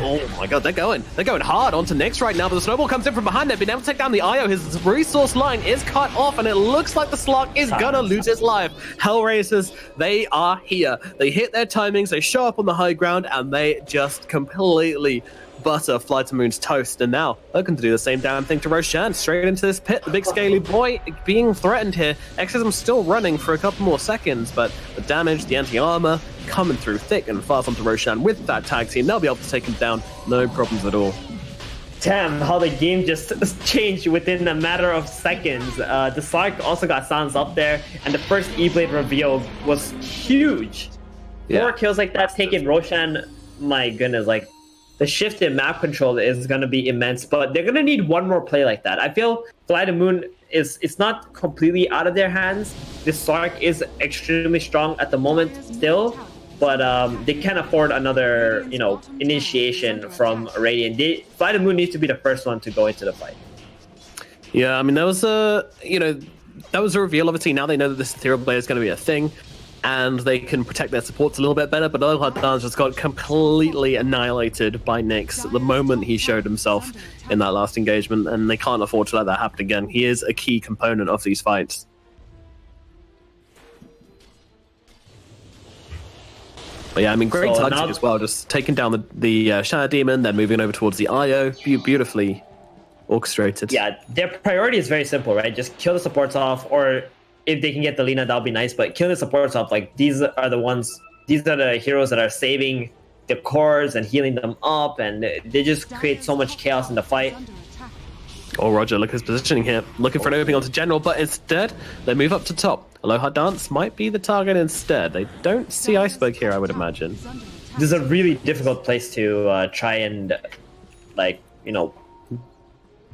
Oh my god, they're going hard onto Nyx right now, but the snowball comes in from behind. They've been able to take down the IO. His resource line is cut off, and it looks like the Slug is going to lose his life. HellRaisers, they are here. They hit their timings, they show up on the high ground, and they just completely butter FlyToMoon's toast, and now looking to do the same damn thing to Roshan, straight into this pit. The big scaly boy being threatened here. Exorcism still running for a couple more seconds, but the damage, the anti-armor coming through thick and fast onto Roshan with that tag team. They'll be able to take him down, no problems at all. Damn, how the game just changed within a matter of seconds. The Sark also got Sans up there, and the first E-Blade reveal was huge. 4 kills like that, taking Roshan, my goodness, like the shift in map control is going to be immense, but they're going to need one more play like that. I feel FlyToMoon it's not completely out of their hands. This Sark is extremely strong at the moment still, but they can't afford another, initiation from Radiant. FlyToMoon needs to be the first one to go into the fight. Yeah, I mean, that was a reveal. Obviously, now they know that this Ethereal Blade is going to be a thing, and they can protect their supports a little bit better, but Aloha Dance just got completely annihilated by Nyx the moment he showed himself in that last engagement, and they can't afford to let that happen again. He is a key component of these fights. But yeah, I mean, great targeting as well, just taking down the Shadow Demon, then moving over towards the IO, beautifully orchestrated. Yeah, their priority is very simple, right? Just kill the supports off, or if they can get the Lina, that'll be nice, but killing the supports off, like, these are the heroes that are saving the cores and healing them up, and they just create so much chaos in the fight. Oh, Roger, look at his positioning here. Looking for an opening onto General, but instead, they move up to top. Aloha Dance might be the target instead. They don't see Iceberg here, I would imagine. This is a really difficult place to try and,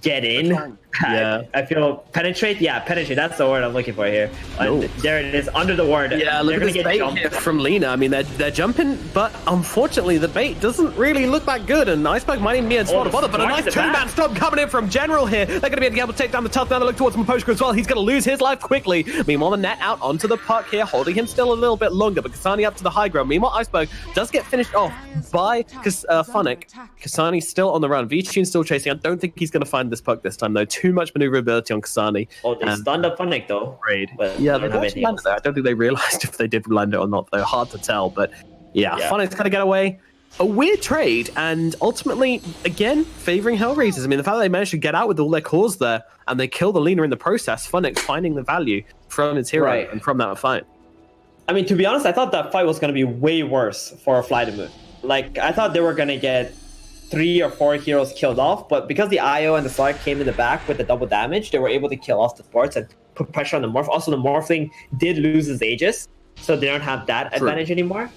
get in. Yeah. I feel penetrate. Yeah, penetrate. That's the word I'm looking for here. There it is, under the word. Yeah, look at this bait here from Lina. I mean, they're jumping, but unfortunately, the bait doesn't really look that good, and Iceberg might even be in spot of bother, but a nice two-man stop coming in from General here. They're going to be able to take down the tough. Now they look towards Pushka as well. He's going to lose his life quickly. Meanwhile, the net out onto the puck here, holding him still a little bit longer, but Kasani up to the high ground. Meanwhile, Iceberg does get finished off by Funnick. Kasani's still on the run. V-Tune's still chasing. I don't think he's going to find this puck this time, though. Too much maneuverability on Kasani. Oh, they stunned up Funnick, though. But yeah, they landed there. I don't think they realized if they did land it or not, though. Hard to tell, but yeah. Funnick's going to get away. A weird trade, and ultimately, again, favoring HellRaisers. I mean, the fact that they managed to get out with all their cores there, and they kill the Lina in the process, Funnick finding the value from his hero and from that fight. I mean, to be honest, I thought that fight was going to be way worse for FlyToMoon. Like, I thought they were going to get 3 or 4 heroes killed off, but because the IO and the Sark came in the back with the double damage, they were able to kill off the supports and put pressure on the Morph. Also, the Morphling did lose his Aegis, so they don't have that advantage anymore.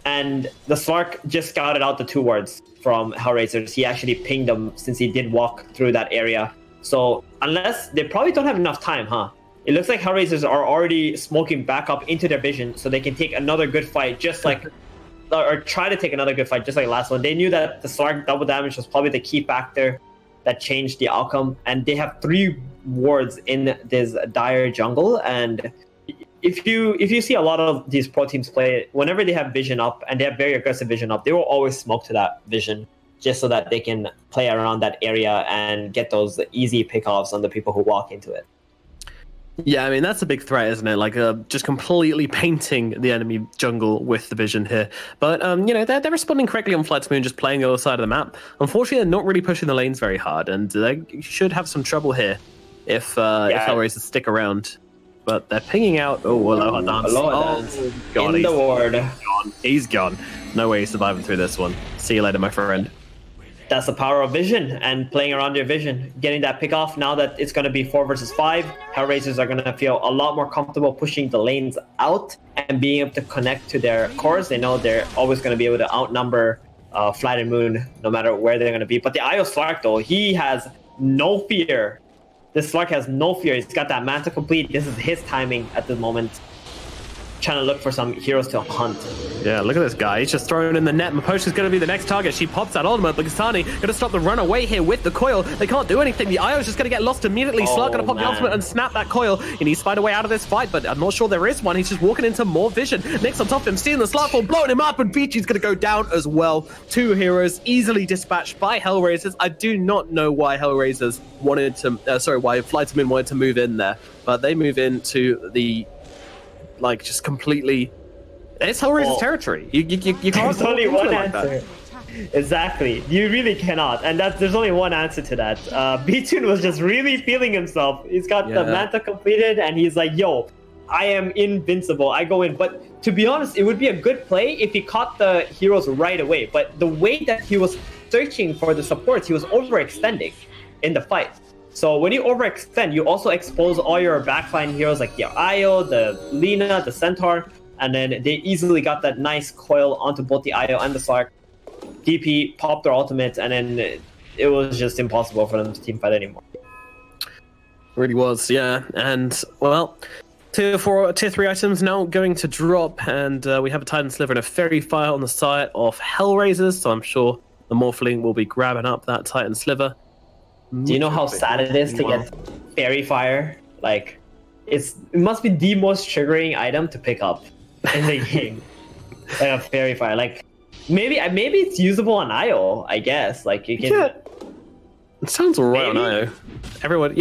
And the Sark just scouted out the 2 wards from HellRaisers. He actually pinged them since he did walk through that area. So unless they probably don't have enough time, It looks like HellRaisers are already smoking back up into their vision, so they can take another good fight, just like, or try to take another good fight, just like last one. They knew that the Sark double damage was probably the key factor that changed the outcome, and they have 3 wards in this dire jungle. And if you see a lot of these pro teams play, whenever they have vision up and they have very aggressive vision up, they will always smoke to that vision just so that they can play around that area and get those easy pickoffs on the people who walk into it. Yeah, I mean, that's a big threat, isn't it? Like, just completely painting the enemy jungle with the vision here. But, you know, they're responding correctly on FlyToMoon, just playing the other side of the map. Unfortunately, they're not really pushing the lanes very hard, and they should have some trouble here if HellRaisers stick around. But they're pinging out. Oh, Aloha Dance. Aloha Dance. God, In the ward. He's gone. No way he's surviving through this one. See you later, my friend. That's the power of vision and playing around your vision. Getting that pick off now that it's going to be 4 versus 5. HellRaisers are going to feel a lot more comfortable pushing the lanes out and being able to connect to their cores. They know they're always going to be able to outnumber FlyToMoon no matter where they're going to be. But the IO Slark, though, he has no fear. This Slark has no fear. He's got that Manta complete. This is his timing at the moment. Trying to look for some heroes to hunt. Yeah, look at this guy. He's just throwing in the net. Maposhka's going to be the next target. She pops that ultimate, but Kastani going to stop the run away here with the coil. They can't do anything. The IO's just going to get lost immediately. Slark going to pop the ultimate and snap that coil. He needs to find a way out of this fight, but I'm not sure there is one. He's just walking into more vision. Nick's on top of him, stealing the Slark fall, blowing him up, and Peachy's going to go down as well. 2 heroes easily dispatched by HellRaisers. I do not know why HellRaisers wanted to, why FlyToMoon wanted to move in there, but they move into the, like, just completely. It's HellRaisers territory. You can't. There's only one like answer. Exactly. You really cannot. And there's only one answer to that. B-Tune was just really feeling himself. He's got the Manta completed, and he's like, yo, I am invincible. I go in. But to be honest, it would be a good play if he caught the heroes right away. But the way that he was searching for the supports, he was overextending in the fight. So when you overextend, you also expose all your backline heroes like the IO, the Lina, the Centaur, and then they easily got that nice coil onto both the IO and the Slark. DP popped their ultimate, and then it was just impossible for them to team fight anymore. Really was, yeah. And, well, tier 3 items now going to drop, and we have a Titan Sliver and a Fairy Fire on the side of HellRaisers, so I'm sure the Morphling will be grabbing up that Titan Sliver. Do you know how sad it is to get Fairy Fire? Like, it must be the most triggering item to pick up in the game. Like a Fairy Fire. Like, maybe it's usable on IO, I guess. Like, you can. Yeah. It sounds alright on Maybe? IO. Everyone,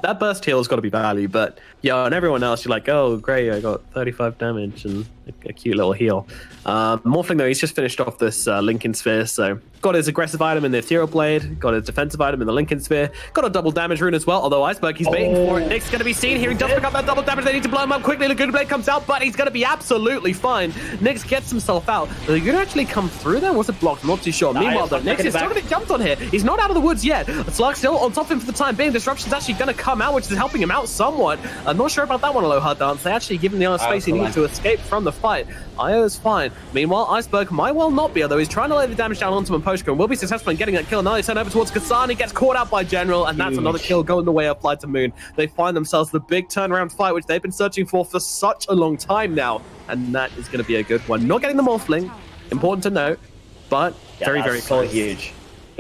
that burst heal's got to be value, but yeah, on everyone else, you're like, oh, great, I got 35 damage and a cute little heal. Morphling, though, he's just finished off this Lincoln Sphere, so got his aggressive item in the Ethereal Blade, got his defensive item in the Lincoln Sphere, got a double damage rune as well, although Iceberg, he's baiting for it. Nick's going to be seen here. He does pick up that double damage. They need to blow him up quickly. The good blade comes out, but he's going to be absolutely fine. Nyx gets himself out. Are they going to actually come through there? Was it blocked? I'm not too sure. Meanwhile, though, Nyx is still going to get jumped on here. He's not out of the woods yet. Slark's still on top of him for the time being. Disruption's actually going to come out, which is helping him out somewhat. I'm not sure about that one, Aloha Dance. They actually give him the other space he needs to escape from the fight. IO is fine. Meanwhile, Iceberg might well not be, although he's trying to lay the damage down onto Pushka and will be successful in getting that kill. Now they turn over towards Kasani, gets caught out by General, and that's another kill going the way of FlyToMoon. They find themselves the big turnaround fight, which they've been searching for such a long time now, and that is going to be a good one. Not getting the Morphling, important to note, but very, very so close. huge.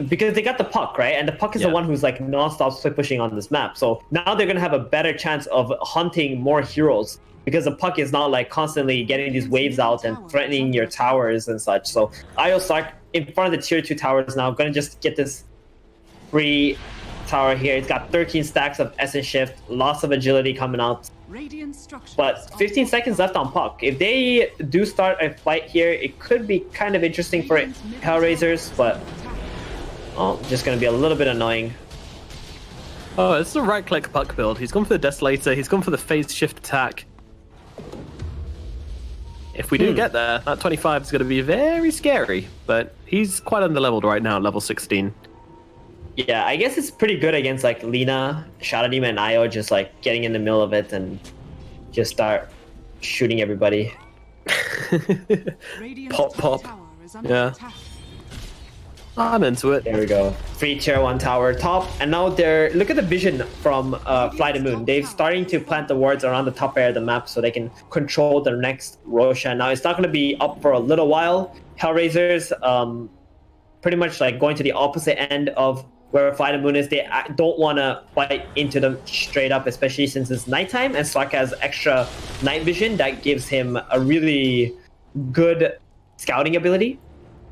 Because they got the puck, right? And the puck is the one who's like non-stop split pushing on this map. So now they're going to have a better chance of hunting more heroes, because the puck is not like constantly getting these waves out and threatening your towers and such. So IO Slark in front of the tier 2 towers now, going to just get this free tower here. It's got 13 stacks of Essence Shift, lots of agility coming out. But 15 seconds left on puck. If they do start a fight here, it could be kind of interesting for HellRaisers, but just going to be a little bit annoying. Oh, it's a right-click puck build. He's gone for the Desolator. He's gone for the phase shift attack. If we do get there, that 25 is going to be very scary, but he's quite underleveled right now at level 16. Yeah, I guess it's pretty good against like Lina, Shadow Demon, and IO, just like getting in the middle of it and just start shooting everybody. Pop. Yeah. I'm into it. There we go. Free tier 1 tower top, and now they're look at the vision from FlyToMoon. They're starting to plant the wards around the top area of the map so they can control their next Roshan. Now it's not going to be up for a little while. HellRaisers, pretty much like going to the opposite end of where FlyToMoon is. They don't want to fight into them straight up, especially since it's nighttime, and Slark has extra night vision that gives him a really good scouting ability.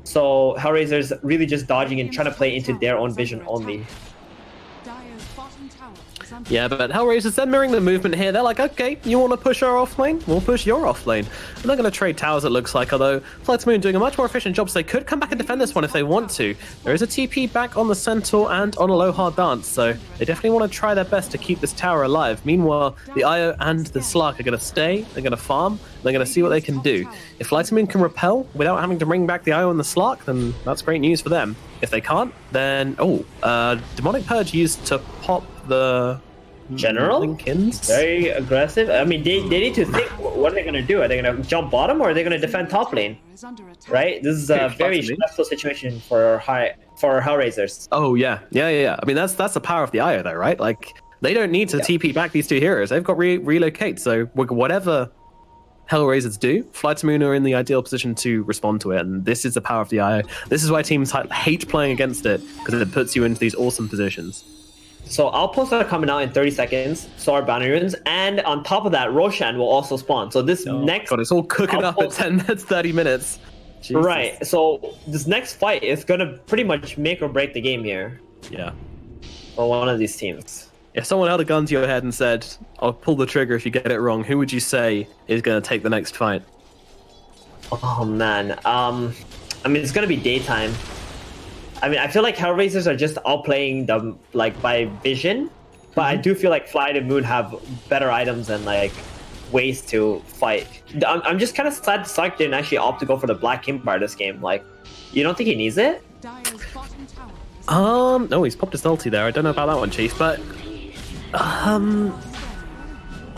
So HellRaisers really just dodging and trying to play into their own vision only. bottom tower is under Yeah, but HellRaisers, they're mirroring the movement here. They're like, okay, you want to push our off lane? We'll push your off lane. And they're going to trade towers, it looks like, although FlyToMoon doing a much more efficient job, so they could come back and defend this one if they want to. There is a TP back on the Centaur and on a low hard dance, so they definitely want to try their best to keep this tower alive. Meanwhile, the IO and the Slark are going to stay, they're going to farm, they're going to see what they can do. If FlyToMoon can repel without having to bring back the IO and the Slark, then that's great news for them. If they can't, then Demonic Purge used to pop the General? Lincolns. Very aggressive. I mean, they need to think, what are they going to do? Are they going to jump bottom or are they going to defend top lane? is under attack. Right? This is a Okay, very possibly. stressful situation for HellRaisers. Oh yeah. I mean, that's the power of the IO though, right? Like they don't need to TP back these two heroes. They've got relocate. So whatever HellRaisers do, FlyToMoon are in the ideal position to respond to it, and this is the power of the IO. This is why teams hate playing against it, because it puts you into these awesome positions. So Outposts are coming out in 30 seconds, so are Bounty Runes, and on top of that, Roshan will also spawn. So this next... God, it's all cooking up at Outpost- 30 minutes. Jesus. Right, so this next fight is going to pretty much make or break the game here Yeah. for one of these teams. If someone held a gun to your head and said, "I'll pull the trigger if you get it wrong," who would you say is going to take the next fight? Oh man, I mean, it's going to be daytime. I mean, I feel like HellRaisers are just outplaying them like by vision, but I do feel like FlyToMoon have better items and like ways to fight. I'm just kind of sad Sark didn't actually opt to go for the Black King bar this game. Like, you don't think he needs it? Dire's bottom tower is No, he's popped his ulti there. I don't know about that one, Chief, but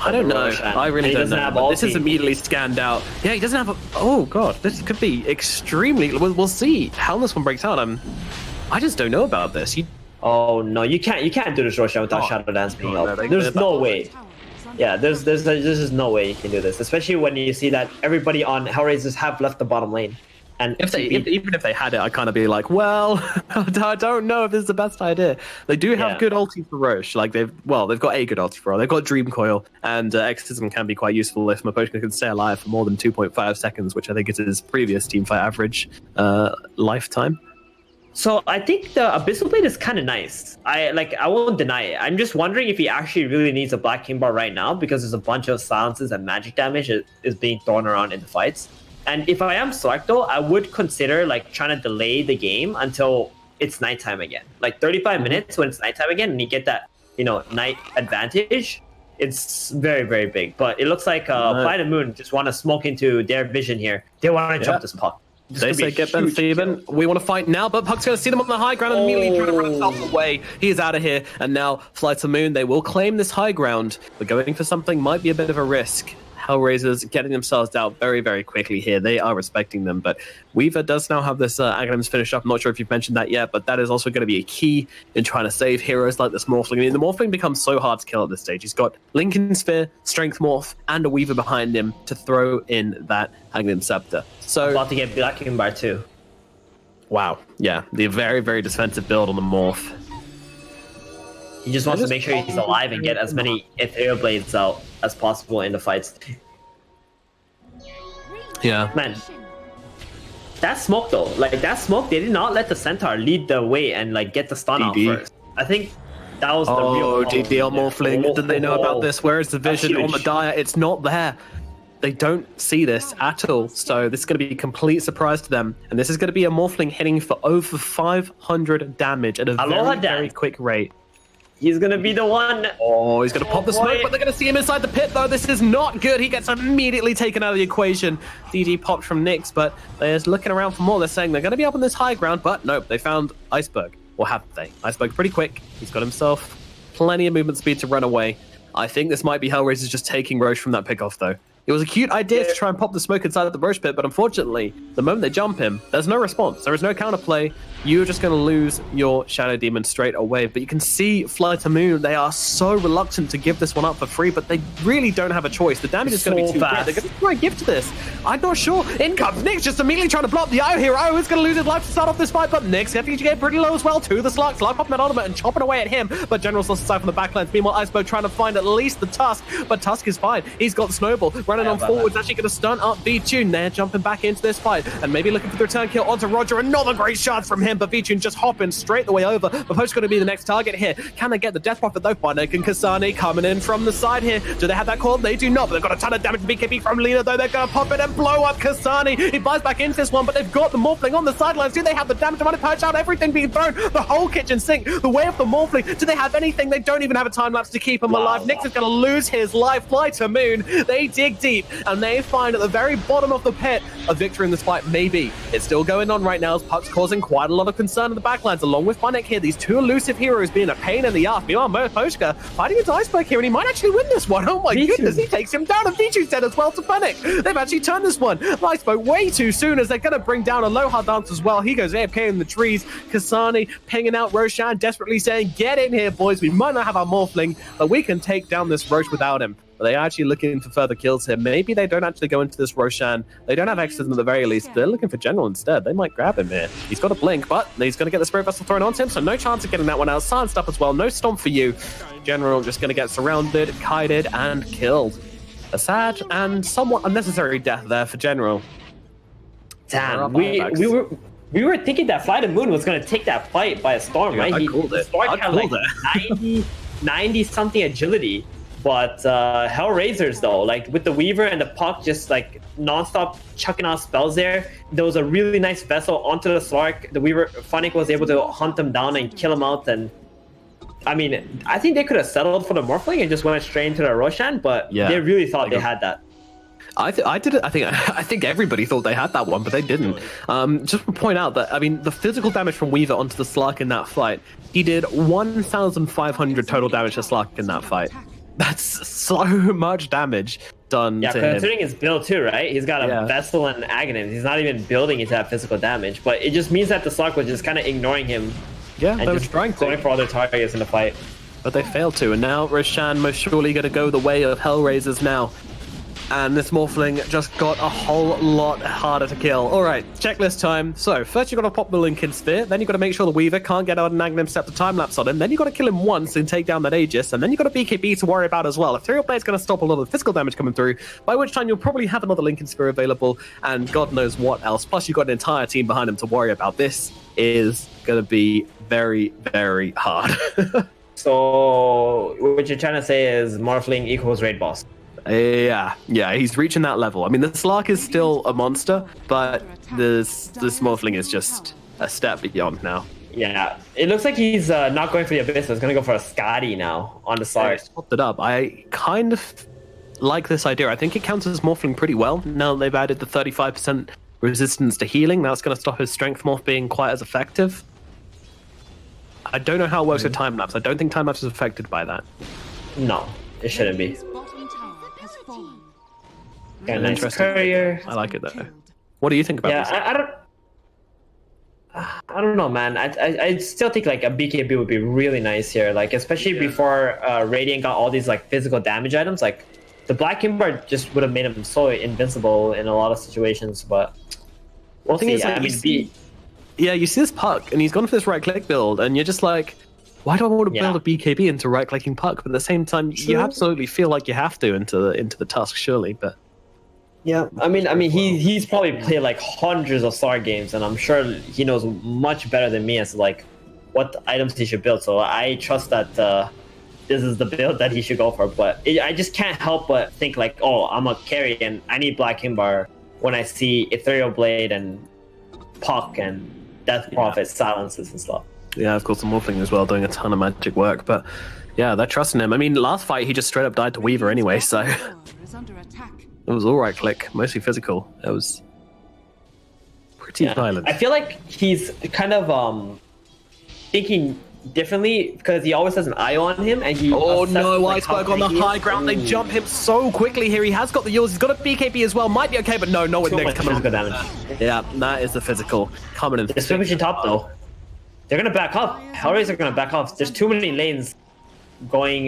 I don't know. I really He don't doesn't know. have But this is ulti. immediately scanned out. Yeah, he doesn't have a... Oh, God. This could be extremely... We'll see how this one breaks out. I just don't know about this. Oh no, you can't do this Roshan without Shadow Dance being no, up. they- There's no way. tower is under Yeah, there's just no way you can do this, especially when you see that everybody on HellRaisers have left the bottom lane. And Even if they had it, I'd kind of be like, well, I don't know if this is the best idea. They do have Yeah. good ulti for Roche. Like they've got a good ulti for Roche. They've got Dream Coil, and Exorcism can be quite useful if Pushka can stay alive for more than 2.5 seconds, which I think is his previous teamfight average lifetime. So I think the Abyssal Blade is kind of nice. I won't deny it. I'm just wondering if he actually really needs a Black King bar right now, because there's a bunch of silences and magic damage that is being thrown around in the fights. And if I am Sark though, I would consider like trying to delay the game until it's nighttime again. Like 35 minutes when it's nighttime again, and you get that, night advantage. It's very, very big. But it looks like FlyToMoon just want to smoke into their vision here. They want to jump this puck. This They could be say a get Ben huge Steven. We want to fight now, but Puck's going to see them on the high ground and immediately try to run himself away. He is out of here, and now FlyToMoon, they will claim this high ground, but going for something might be a bit of a risk. HellRaisers getting themselves out very, very quickly here. They are respecting them, but Weaver does now have this Aghanims finished up. I'm not sure if you've mentioned that yet, but that is also going to be a key in trying to save heroes like this Morphling. I mean, the Morphling becomes so hard to kill at this stage. He's got Lincoln Sphere, Strength Morph, and a Weaver behind him to throw in that Aghanim Scepter. So, about to get Black King bar too. wow. Yeah, the very, very defensive build on the Morph. He just wants to make sure he's alive and get as many Ethereal Blades out as possible in the fights. Yeah. Man, that smoke though, that smoke, they did not let the Centaur lead the way and get the stun out DD. first. I think that was the real Oh, problem DD on there. Morphling. Did they know about this? Where is the That's vision on the huge. Dire? It's not there. They don't see this at all. So this is going to be a complete surprise to them. And this is going to be a Morphling hitting for over 500 damage at a Aloha very, very Dan. quick rate. He's gonna be the one. Oh, he's going to pop the boy. smoke, but they're going to see him inside the pit, though. This is not good. He gets immediately taken out of the equation. DD popped from Nyx, but they're just looking around for more. They're saying they're going to be up on this high ground, but nope, they found Iceberg. Or haven't they? Iceberg pretty quick. He's got himself plenty of movement speed to run away. I think this might be HellRaisers just taking Roche from that pickoff, though. It was a cute idea to try and pop the smoke inside of the Roche pit, but unfortunately, the moment they jump him, there's no response. There is no counterplay. You're just going to lose your Shadow Demon straight away. But you can see FlyToMoon, they are so reluctant to give this one up for free, but they really don't have a choice. The damage is going to be So too great. fast. They're going to try and gift this. I'm not sure. In comes Nyx, just immediately trying to block the IO here. IO is going to lose his life to start off this fight, but Nyx getting to get pretty low as well too. The Slark popping that ultimate and chopping away at him, but General's lost aside from the backlines. Meanwhile, Iceberg trying to find at least the Tusk, but Tusk is fine. He's got the Snowball. running on forwards, actually going to stun up V-Tune. They're jumping back into this fight and maybe looking for the return kill onto Roger. Another great shot from him, but V-Tune just hopping straight the way over. But Pushka's going to be the next target here. Can they get the death profit though? Bionic and Kasane coming in from the side here. Do they have that call? They do not, but they've got a ton of damage to BKB from Lina though. They're going to pop it and blow up Kasane. He buys back into this one, but they've got the Morphling on the sidelines. Do they have the damage to run and punch out? Everything being thrown. The whole kitchen sink. The way of the Morphling. Do they have anything? They don't even have a time lapse to keep him alive. Nyx is going to lose his life. FlyToMoon. They dig deep and they find at the very bottom of the pit a victory in this fight. Maybe. It's still going on right now as Puck's causing quite a lot of concern in the backlines along with Bionic here. These two elusive heroes being a pain in the ass. Meanwhile, Pushka fighting into Iceberg here and he might actually win this one. Oh my goodness, he takes him down and Vichu's dead as well to Bionic. They've actually turned this one. Iceberg way too soon as they're going to bring down Aloha Dance as well. He goes AFK in the trees. Kasane pinging out Roshan, desperately saying, get in here, boys. We might not have our Morphling, but we can take down this Roche without him. But they are actually looking for further kills here. Maybe they don't actually go into this Roshan. They don't have Exorcism at the very least. They're looking for General instead. They might grab him here. He's got a blink, but he's going to get the Spirit Vessel thrown onto him, so no chance of getting that one out. Silenced up as well. No stomp for you. General just going to get surrounded, kited, and killed. A sad and somewhat unnecessary death there for General. Damn, we were thinking that FlyToMoon was going to take that fight by a storm, right? I called it. Storm had like 90 something agility. But HellRaisers though, like with the Weaver and the Puck just like non-stop chucking out spells there was a really nice vessel onto the Slark. The Weaver, Funnick was able to hunt them down and kill them out. And I mean, I think they could have settled for the Morphling and just went straight into the Roshan, but they really thought they had that. I think everybody thought they had that one, but they didn't. Just to point out that, I mean, the physical damage from Weaver onto the Slark in that fight, he did 1,500 total damage to Slark in that fight. That's so much damage done to him. Yeah, considering his build too, right? He's got a Vessel and Aghanim. He's not even building into that physical damage, but it just means that the Slark was just kind of ignoring him. Yeah, and they were just trying going for other targets in the fight. But they failed to, and now Roshan most surely going to go the way of HellRaisers now. And this Morphling just got a whole lot harder to kill. All right, checklist time. So first you got to pop the Lincoln Sphere, then you got to make sure the Weaver can't get out an Aghanim Scepter time lapse on him, then you got to kill him once and take down that Aegis, and then you got a BKB to worry about as well. Ethereal Blade's going to stop a lot of the physical damage coming through, by which time you'll probably have another Lincoln Sphere available, and God knows what else. Plus you've got an entire team behind him to worry about. This is going to be very, very hard. So what you're trying to say is Morphling equals Raid Boss. Yeah, he's reaching that level. I mean, the Slark is still a monster, but this Morphling is just a step beyond now. Yeah, it looks like he's not going for the Abyss. He's going to go for a Scotty now on the Slark. Swapped it up. I kind of like this idea. I think it counts as Morphling pretty well. Now they've added the 35% resistance to healing. That's going to stop his Strength Morph being quite as effective. I don't know how it works with time lapse. I don't think time lapse is affected by that. No, it shouldn't be. Bottom tower has fallen. Got a nice Interesting. courier. I like it though. What do you think about this? I don't know, man. I still think like a BKB would be really nice here, like especially before Radiant got all these like physical damage items. Like the Black Kimber just would have made him so invincible in a lot of situations. But we'll see. Is, like, I mean, you see this Puck, and he's gone for this right-click build, and you're just like, why do I want to build a BKB into right-clicking Puck? But at the same time, you absolutely feel like you have to into the Tusk, surely. But yeah, I mean, he's probably played like hundreds of Star games, and I'm sure he knows much better than me as like what items he should build. So I trust that this is the build that he should go for. But I just can't help but think like, oh, I'm a carry, and I need Black Himbar when I see Ethereal Blade and Puck and Death Prophet silences and stuff. Yeah, of course, the Morphling as well, doing a ton of magic work. But yeah, they're trusting him. I mean, last fight, he just straight up died to Weaver anyway, so it was all right click, mostly physical. It was pretty violent. I feel like he's kind of thinking differently because he always has an eye on him, and he. Oh no, Iceberg on the high ground. They jump him so quickly here. He has got the yours. He's got a BKB as well. Might be okay, but no one next coming on. Damage. Yeah, that is the physical coming in. They're switching top though. They're gonna back up. HellRaisers are gonna back off. There's too many lanes going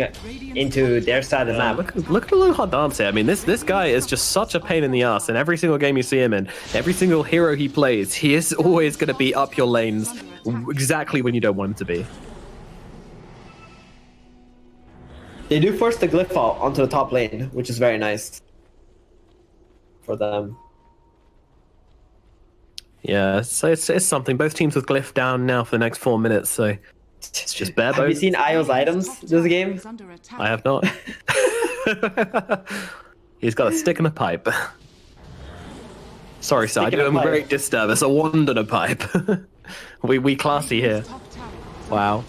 into their side of the map. Look at Aloha Dance here. I mean, this guy is just such a pain in the ass. In every single game you see him in, every single hero he plays, he is always going to be up your lanes exactly when you don't want him to be. They do force the glyph out onto the top lane, which is very nice. for them. Yeah, so it's something. Both teams with Glyph down now for the next 4 minutes, so it's just bare Have you bones. seen Io's items this game? I have not. He's got a stick and a pipe. Sorry, sir, I Stick do and him a a pipe. great disservice. A wand and a pipe. we classy here. Wow.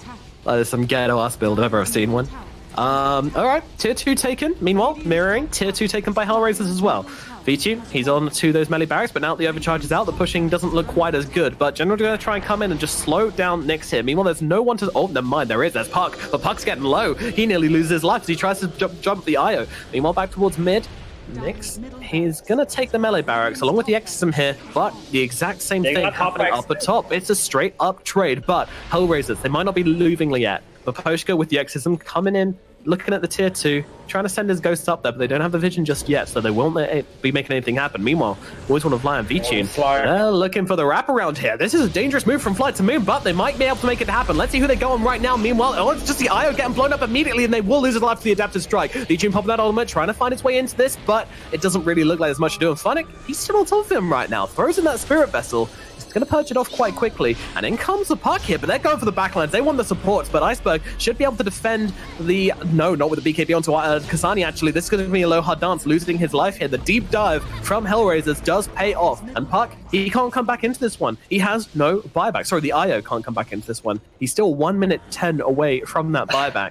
That is some ghetto-ass build if I've ever seen one. Alright, tier 2 taken. Meanwhile, mirroring, tier 2 taken by HellRaisers as well. VP, he's on to those melee barracks, but now the overcharge is out, the pushing doesn't look quite as good, but General's going to try and come in and just slow down next here. Meanwhile, there's no one to... Oh, never mind, there's Puck, but Puck's getting low. He nearly loses his life as he tries to jump the IO. Meanwhile, back towards mid. Nix, he's going to take the melee barracks along with the exorcism here, but the exact same They thing got top happening X. up at top. It's a straight up trade, but HellRaisers, they might not be losing yet, but Pushka with the exorcism coming in, looking at the tier 2, trying to send his ghosts up there, but they don't have the vision just yet, so they won't be making anything happen. Meanwhile, always want to fly on V-Tune. They're looking for the wraparound here. This is a dangerous move from FlyToMoon, but they might be able to make it happen. Let's see who they go on right now. Meanwhile, oh, it's just the IO getting blown up immediately, and they will lose his life to the adaptive strike. V-Tune popping that ultimate, trying to find its way into this, but it doesn't really look like there's much to do. And Funnick, he's still on top of him right now. Throws in that Spirit Vessel. Going to purge it off quite quickly, and in comes the Puck here, but they're going for the backlines. They want the supports, but Iceberg should be able to defend the... No, not with the BKB onto Kasani, actually. This is going to be a low hard dance, losing his life here. The deep dive from HellRaisers does pay off, and Puck, he can't come back into this one. He has no buyback. Sorry, the IO can't come back into this one. He's still 1 minute 10 away from that buyback.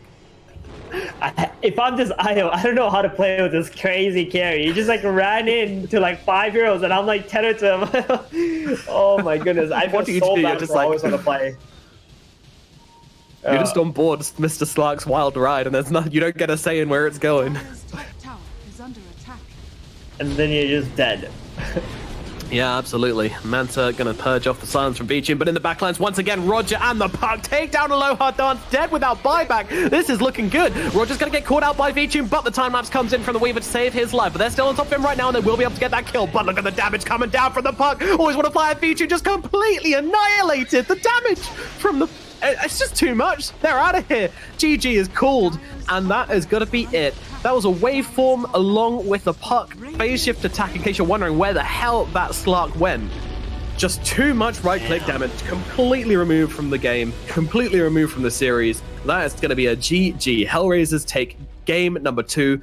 If I'm this Io, I don't know how to play with this crazy carry. He just like ran into like 5 heroes, and I'm like 10 to him. Oh my goodness, I feel What do you so do? bad You're just for like- always want to play. You're just on board Mr. Slark's wild ride, and there's you don't get a say in where it's going. And then you're just dead. Yeah, absolutely. Manta gonna purge off the silence from Beachin, but in the backlines, once again, Roger and the Puck take down a low hard dance, dead without buyback. This is looking good. Roger's gonna get caught out by Beachin, but the time lapse comes in from the Weaver to save his life. But they're still on top of him right now, and they will be able to get that kill. But look at the damage coming down from the Puck. Always want to fly at Beachin, just completely annihilated. The damage from the... It's just too much. They're out of here. GG is called, and that is gonna be it. That was a waveform along with the Puck phase shift attack, in case you're wondering where the hell that Slark went. Just too much right-click damage, completely removed from the game, completely removed from the series. That is going to be a GG. HellRaisers take game number 2.